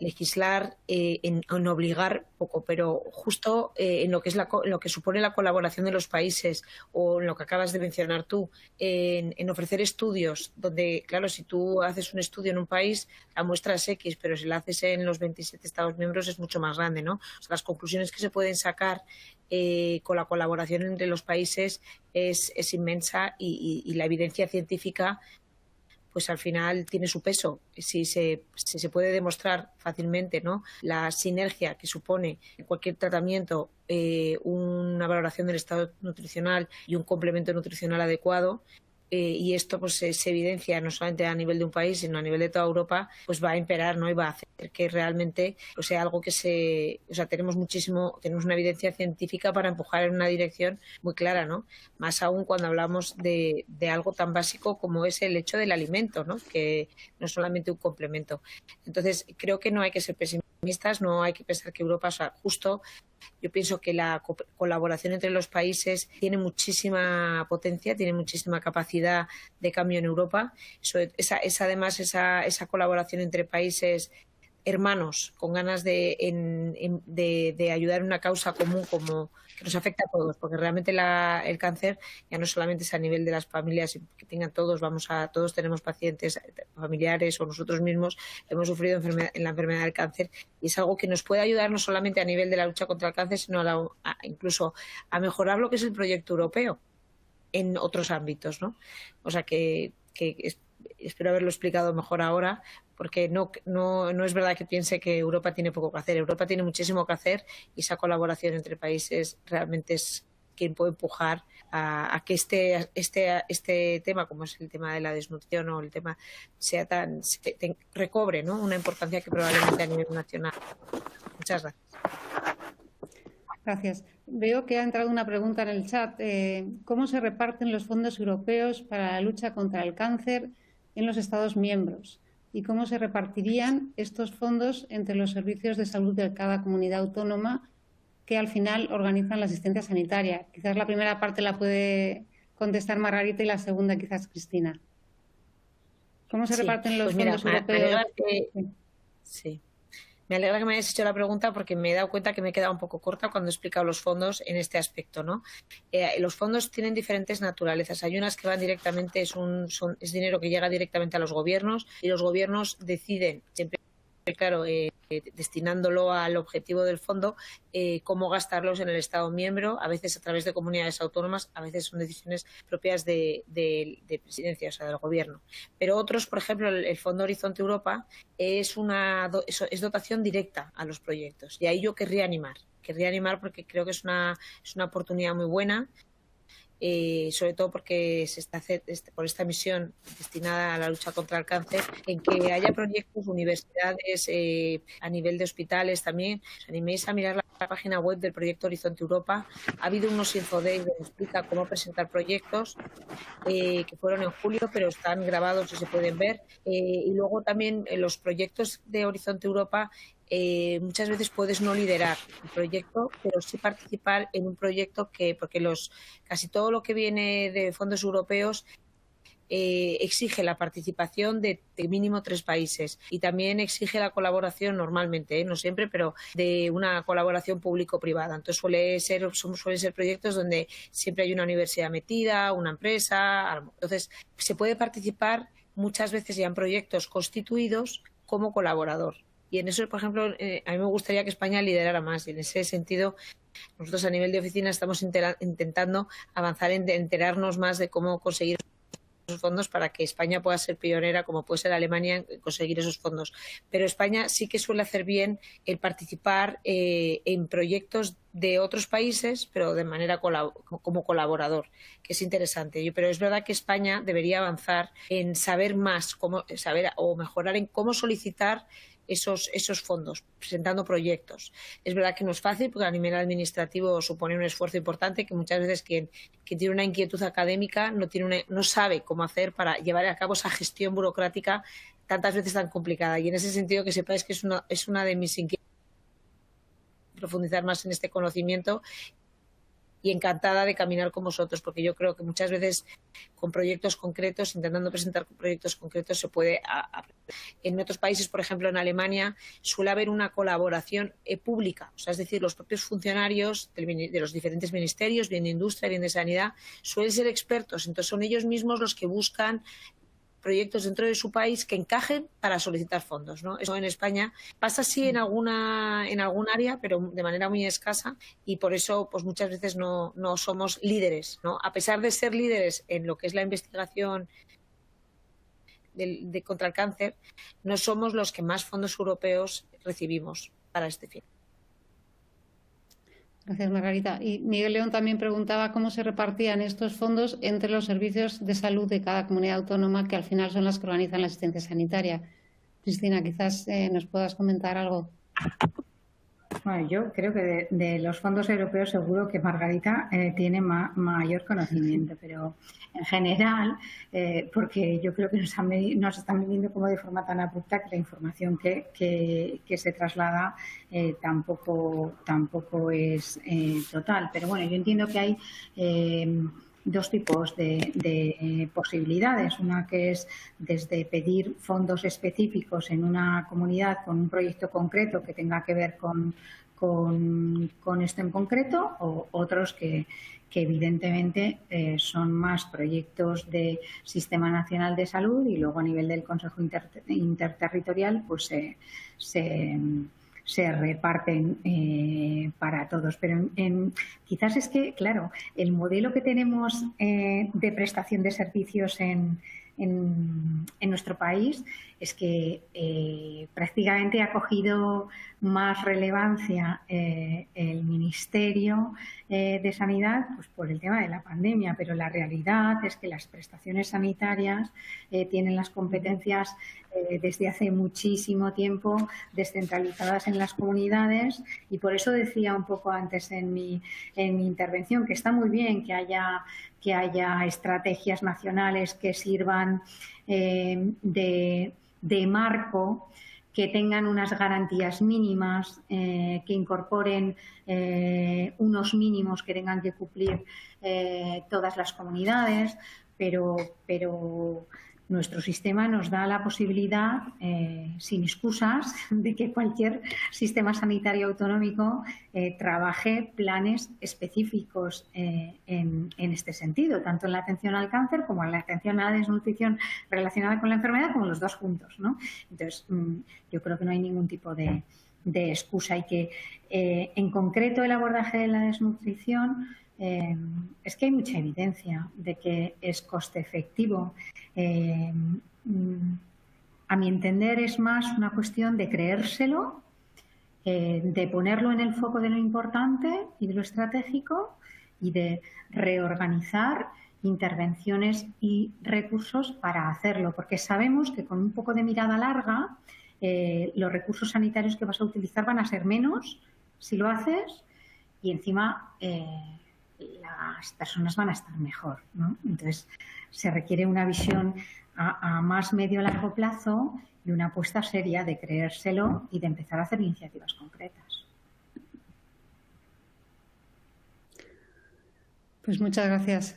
legislar en obligar poco, pero justo en lo que es lo que supone la colaboración de los países o en lo que acabas de mencionar tú, en ofrecer estudios donde, claro, si tú haces un estudio en un país, la muestra es X, pero si la haces en los 27 Estados miembros es mucho más grande, ¿no? O sea, las conclusiones que se pueden sacar con la colaboración entre los países es inmensa y la evidencia científica pues al final tiene su peso. Si se puede demostrar fácilmente, ¿no?, la sinergia que supone en cualquier tratamiento una valoración del estado nutricional y un complemento nutricional adecuado, y esto pues se evidencia no solamente a nivel de un país sino a nivel de toda Europa, pues va a imperar, ¿no?, y va a hacer que realmente pues sea algo que tenemos una evidencia científica para empujar en una dirección muy clara, ¿no? Más aún cuando hablamos de algo tan básico como es el hecho del alimento, ¿no?, que no es solamente un complemento. Entonces creo que no hay que ser pesimistas, no hay que pensar que Europa, o sea, justo yo pienso que la colaboración entre los países tiene muchísima potencia, tiene muchísima capacidad de cambio en Europa. Además, esa colaboración entre países hermanos con ganas de ayudar en una causa común como que nos afecta a todos, porque realmente el cáncer ya no solamente es a nivel de las familias que tengan todos tenemos pacientes familiares o nosotros mismos hemos sufrido en la enfermedad del cáncer, y es algo que nos puede ayudar no solamente a nivel de la lucha contra el cáncer, sino incluso a mejorar lo que es el proyecto europeo en otros ámbitos, ¿no? O sea que espero haberlo explicado mejor ahora, porque no es verdad que piense que Europa tiene poco que hacer. Europa tiene muchísimo que hacer y esa colaboración entre países realmente es quien puede empujar a que este tema, como es el tema de la desnutrición o el tema, recobre, ¿no?, una importancia que probablemente a nivel nacional. Muchas gracias. Gracias. Veo que ha entrado una pregunta en el chat. ¿Cómo se reparten los fondos europeos para la lucha contra el cáncer en los Estados miembros? ¿Y cómo se repartirían estos fondos entre los servicios de salud de cada comunidad autónoma que al final organizan la asistencia sanitaria. Quizás la primera parte la puede contestar Margarita y la segunda quizás Cristina. ¿Cómo se reparten los fondos europeos? Me alegra que me hayas hecho la pregunta porque me he dado cuenta que me he quedado un poco corta cuando he explicado los fondos en este aspecto, ¿no? Los fondos tienen diferentes naturalezas. Hay unas que van directamente, es dinero que llega directamente a los gobiernos y los gobiernos deciden, siempre claro, destinándolo al objetivo del fondo, cómo gastarlos en el Estado miembro, a veces a través de comunidades autónomas, a veces son decisiones propias de presidencia, o sea, del gobierno. Pero otros, por ejemplo, el Fondo Horizonte Europa es dotación directa a los proyectos. Y ahí yo querría animar porque creo que es una oportunidad muy buena. Sobre todo porque se está por esta misión destinada a la lucha contra el cáncer, en que haya proyectos, universidades, a nivel de hospitales también. Os animéis a mirar la página web del proyecto Horizonte Europa. Ha habido unos infodays donde explica cómo presentar proyectos que fueron en julio, pero están grabados y se pueden ver. Y luego también los proyectos de Horizonte Europa, muchas veces puedes no liderar el proyecto, pero sí participar en un proyecto porque casi todo lo que viene de fondos europeos exige la participación de mínimo 3 países y también exige la colaboración normalmente, no siempre, pero de una colaboración público-privada. Entonces suelen ser proyectos donde siempre hay una universidad metida, una empresa. Entonces se puede participar muchas veces ya en proyectos constituidos como colaborador. Y en eso, por ejemplo, a mí me gustaría que España liderara más. Y en ese sentido, nosotros a nivel de oficina estamos intentando avanzar en enterarnos más de cómo conseguir esos fondos para que España pueda ser pionera, como puede ser Alemania, en conseguir esos fondos. Pero España sí que suele hacer bien el participar en proyectos de otros países, pero de manera como colaborador, que es interesante. Pero es verdad que España debería avanzar en saber más, o mejorar en cómo solicitar esos fondos, presentando proyectos. Es verdad que no es fácil porque a nivel administrativo supone un esfuerzo importante que muchas veces quien tiene una inquietud académica no sabe cómo hacer para llevar a cabo esa gestión burocrática tantas veces tan complicada. Y en ese sentido que sepáis que es una de mis inquietudes, profundizar más en este conocimiento, y encantada de caminar con vosotros, porque yo creo que muchas veces con proyectos concretos, intentando presentar proyectos concretos, se puede aprender. En otros países, por ejemplo en Alemania, suele haber una colaboración pública, o sea, es decir, los propios funcionarios de los diferentes ministerios, bien de industria, bien de sanidad, suelen ser expertos, entonces son ellos mismos los que buscan proyectos dentro de su país que encajen para solicitar fondos, ¿no? Eso en España pasa así en algún área, pero de manera muy escasa, y por eso pues muchas veces no somos líderes, ¿no? A pesar de ser líderes en lo que es la investigación contra el cáncer, no somos los que más fondos europeos recibimos para este fin. Gracias, Margarita. Y Miguel León también preguntaba cómo se repartían estos fondos entre los servicios de salud de cada comunidad autónoma, que al final son las que organizan la asistencia sanitaria. Cristina, quizás nos puedas comentar algo. Bueno, yo creo que de los fondos europeos seguro que Margarita tiene mayor conocimiento, pero en general, porque yo creo que nos están viniendo como de forma tan abrupta que la información que se traslada tampoco es total. Pero bueno, yo entiendo que hay dos tipos de posibilidades. Una que es desde pedir fondos específicos en una comunidad con un proyecto concreto que tenga que ver con esto en concreto, o otros que evidentemente son más proyectos de Sistema Nacional de Salud y luego a nivel del Consejo Interterritorial pues se reparten para todos. Pero quizás es que, claro, el modelo que tenemos de prestación de servicios en nuestro país es que prácticamente ha cogido más relevancia el Ministerio de Sanidad pues por el tema de la pandemia, pero la realidad es que las prestaciones sanitarias tienen las competencias desde hace muchísimo tiempo descentralizadas en las comunidades, y por eso decía un poco antes en mi intervención que está muy bien que haya estrategias nacionales que sirvan de marco, que tengan unas garantías mínimas, que incorporen unos mínimos que tengan que cumplir todas las comunidades, pero nuestro sistema nos da la posibilidad, sin excusas, de que cualquier sistema sanitario autonómico trabaje planes específicos en este sentido, tanto en la atención al cáncer como en la atención a la desnutrición relacionada con la enfermedad, como los dos juntos, ¿no? Entonces, yo creo que no hay ningún tipo de excusa y que, en concreto, el abordaje de la desnutrición es que hay mucha evidencia de que es coste efectivo. A mi entender es más una cuestión de creérselo, de ponerlo en el foco de lo importante y de lo estratégico y de reorganizar intervenciones y recursos para hacerlo, porque sabemos que con un poco de mirada larga los recursos sanitarios que vas a utilizar van a ser menos si lo haces y encima las personas van a estar mejor, ¿no? Entonces, se requiere una visión a más medio largo plazo y una apuesta seria de creérselo y de empezar a hacer iniciativas concretas. Pues muchas gracias.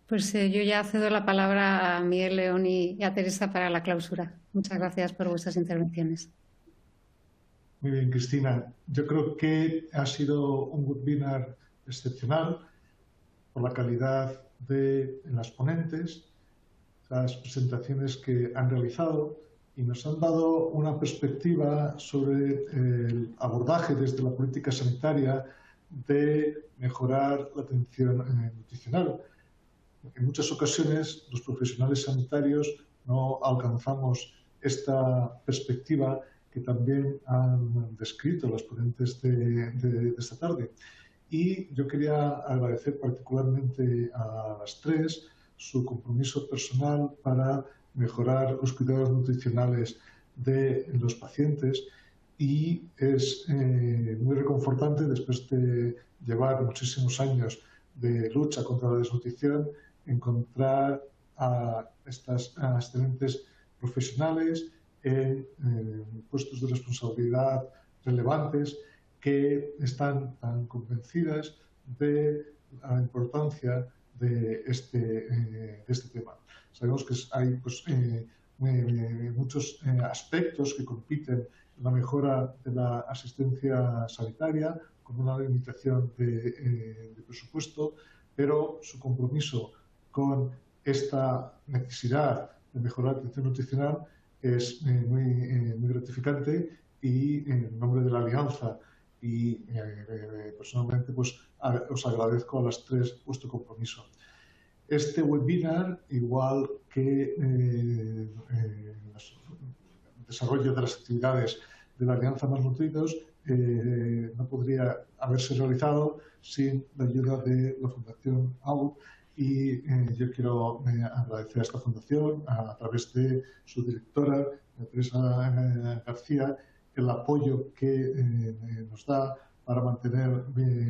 Pues yo ya cedo la palabra a Miguel León y a Teresa para la clausura. Muchas gracias por vuestras intervenciones. Muy bien, Cristina. Yo creo que ha sido un webinar excepcional por la calidad de las ponentes, las presentaciones que han realizado y nos han dado una perspectiva sobre el abordaje desde la política sanitaria de mejorar la atención nutricional. En muchas ocasiones los profesionales sanitarios no alcanzamos esta perspectiva que también han descrito los ponentes de esta tarde. Y yo quería agradecer particularmente a las tres su compromiso personal para mejorar los cuidados nutricionales de los pacientes y es muy reconfortante después de llevar muchísimos años de lucha contra la desnutrición encontrar a estas excelentes profesionales en puestos de responsabilidad relevantes que están tan convencidas de la importancia de este tema. Sabemos que hay muchos aspectos que compiten en la mejora de la asistencia sanitaria con una limitación de presupuesto, pero su compromiso con esta necesidad de mejorar la atención nutricional es muy gratificante y en nombre de la Alianza y personalmente pues os agradezco a las tres vuestro compromiso. Este webinar, igual que el desarrollo de las actividades de la Alianza Más Nutridos, no podría haberse realizado sin la ayuda de la Fundación ABOT y yo quiero agradecer a esta fundación a través de su directora, Teresa García, el apoyo que nos da para mantener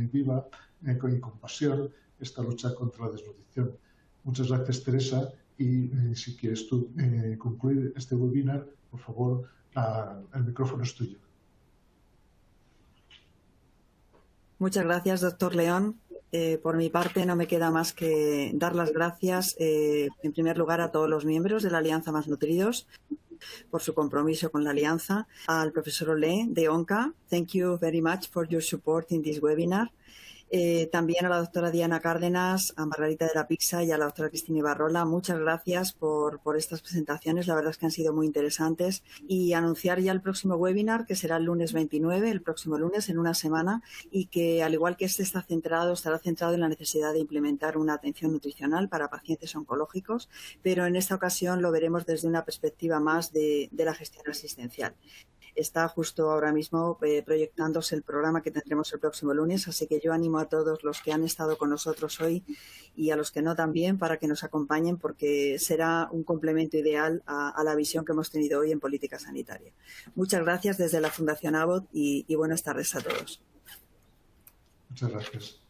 viva y con pasión esta lucha contra la desnutrición. Muchas gracias, Teresa, y si quieres tú concluir este webinar, por favor, el micrófono es tuyo. Muchas gracias, doctor León. Por mi parte, no me queda más que dar las gracias, en primer lugar, a todos los miembros de la Alianza Más Nutridos por su compromiso con la Alianza, al profesor Olé de ONCA. Thank you very much for your support in this webinar. También a la doctora Diana Cárdenas, a Margarita de la Pixa y a la doctora Cristina Ibarrola. Muchas gracias por estas presentaciones. La verdad es que han sido muy interesantes. Y anunciar ya el próximo webinar, que será el lunes 29, el próximo lunes, en una semana, y que, al igual que este estará centrado en la necesidad de implementar una atención nutricional para pacientes oncológicos, pero en esta ocasión lo veremos desde una perspectiva más de la gestión asistencial. Está justo ahora mismo proyectándose el programa que tendremos el próximo lunes, así que yo animo a todos los que han estado con nosotros hoy y a los que no también para que nos acompañen, porque será un complemento ideal a la visión que hemos tenido hoy en política sanitaria. Muchas gracias desde la Fundación ABOT y buenas tardes a todos. Muchas gracias.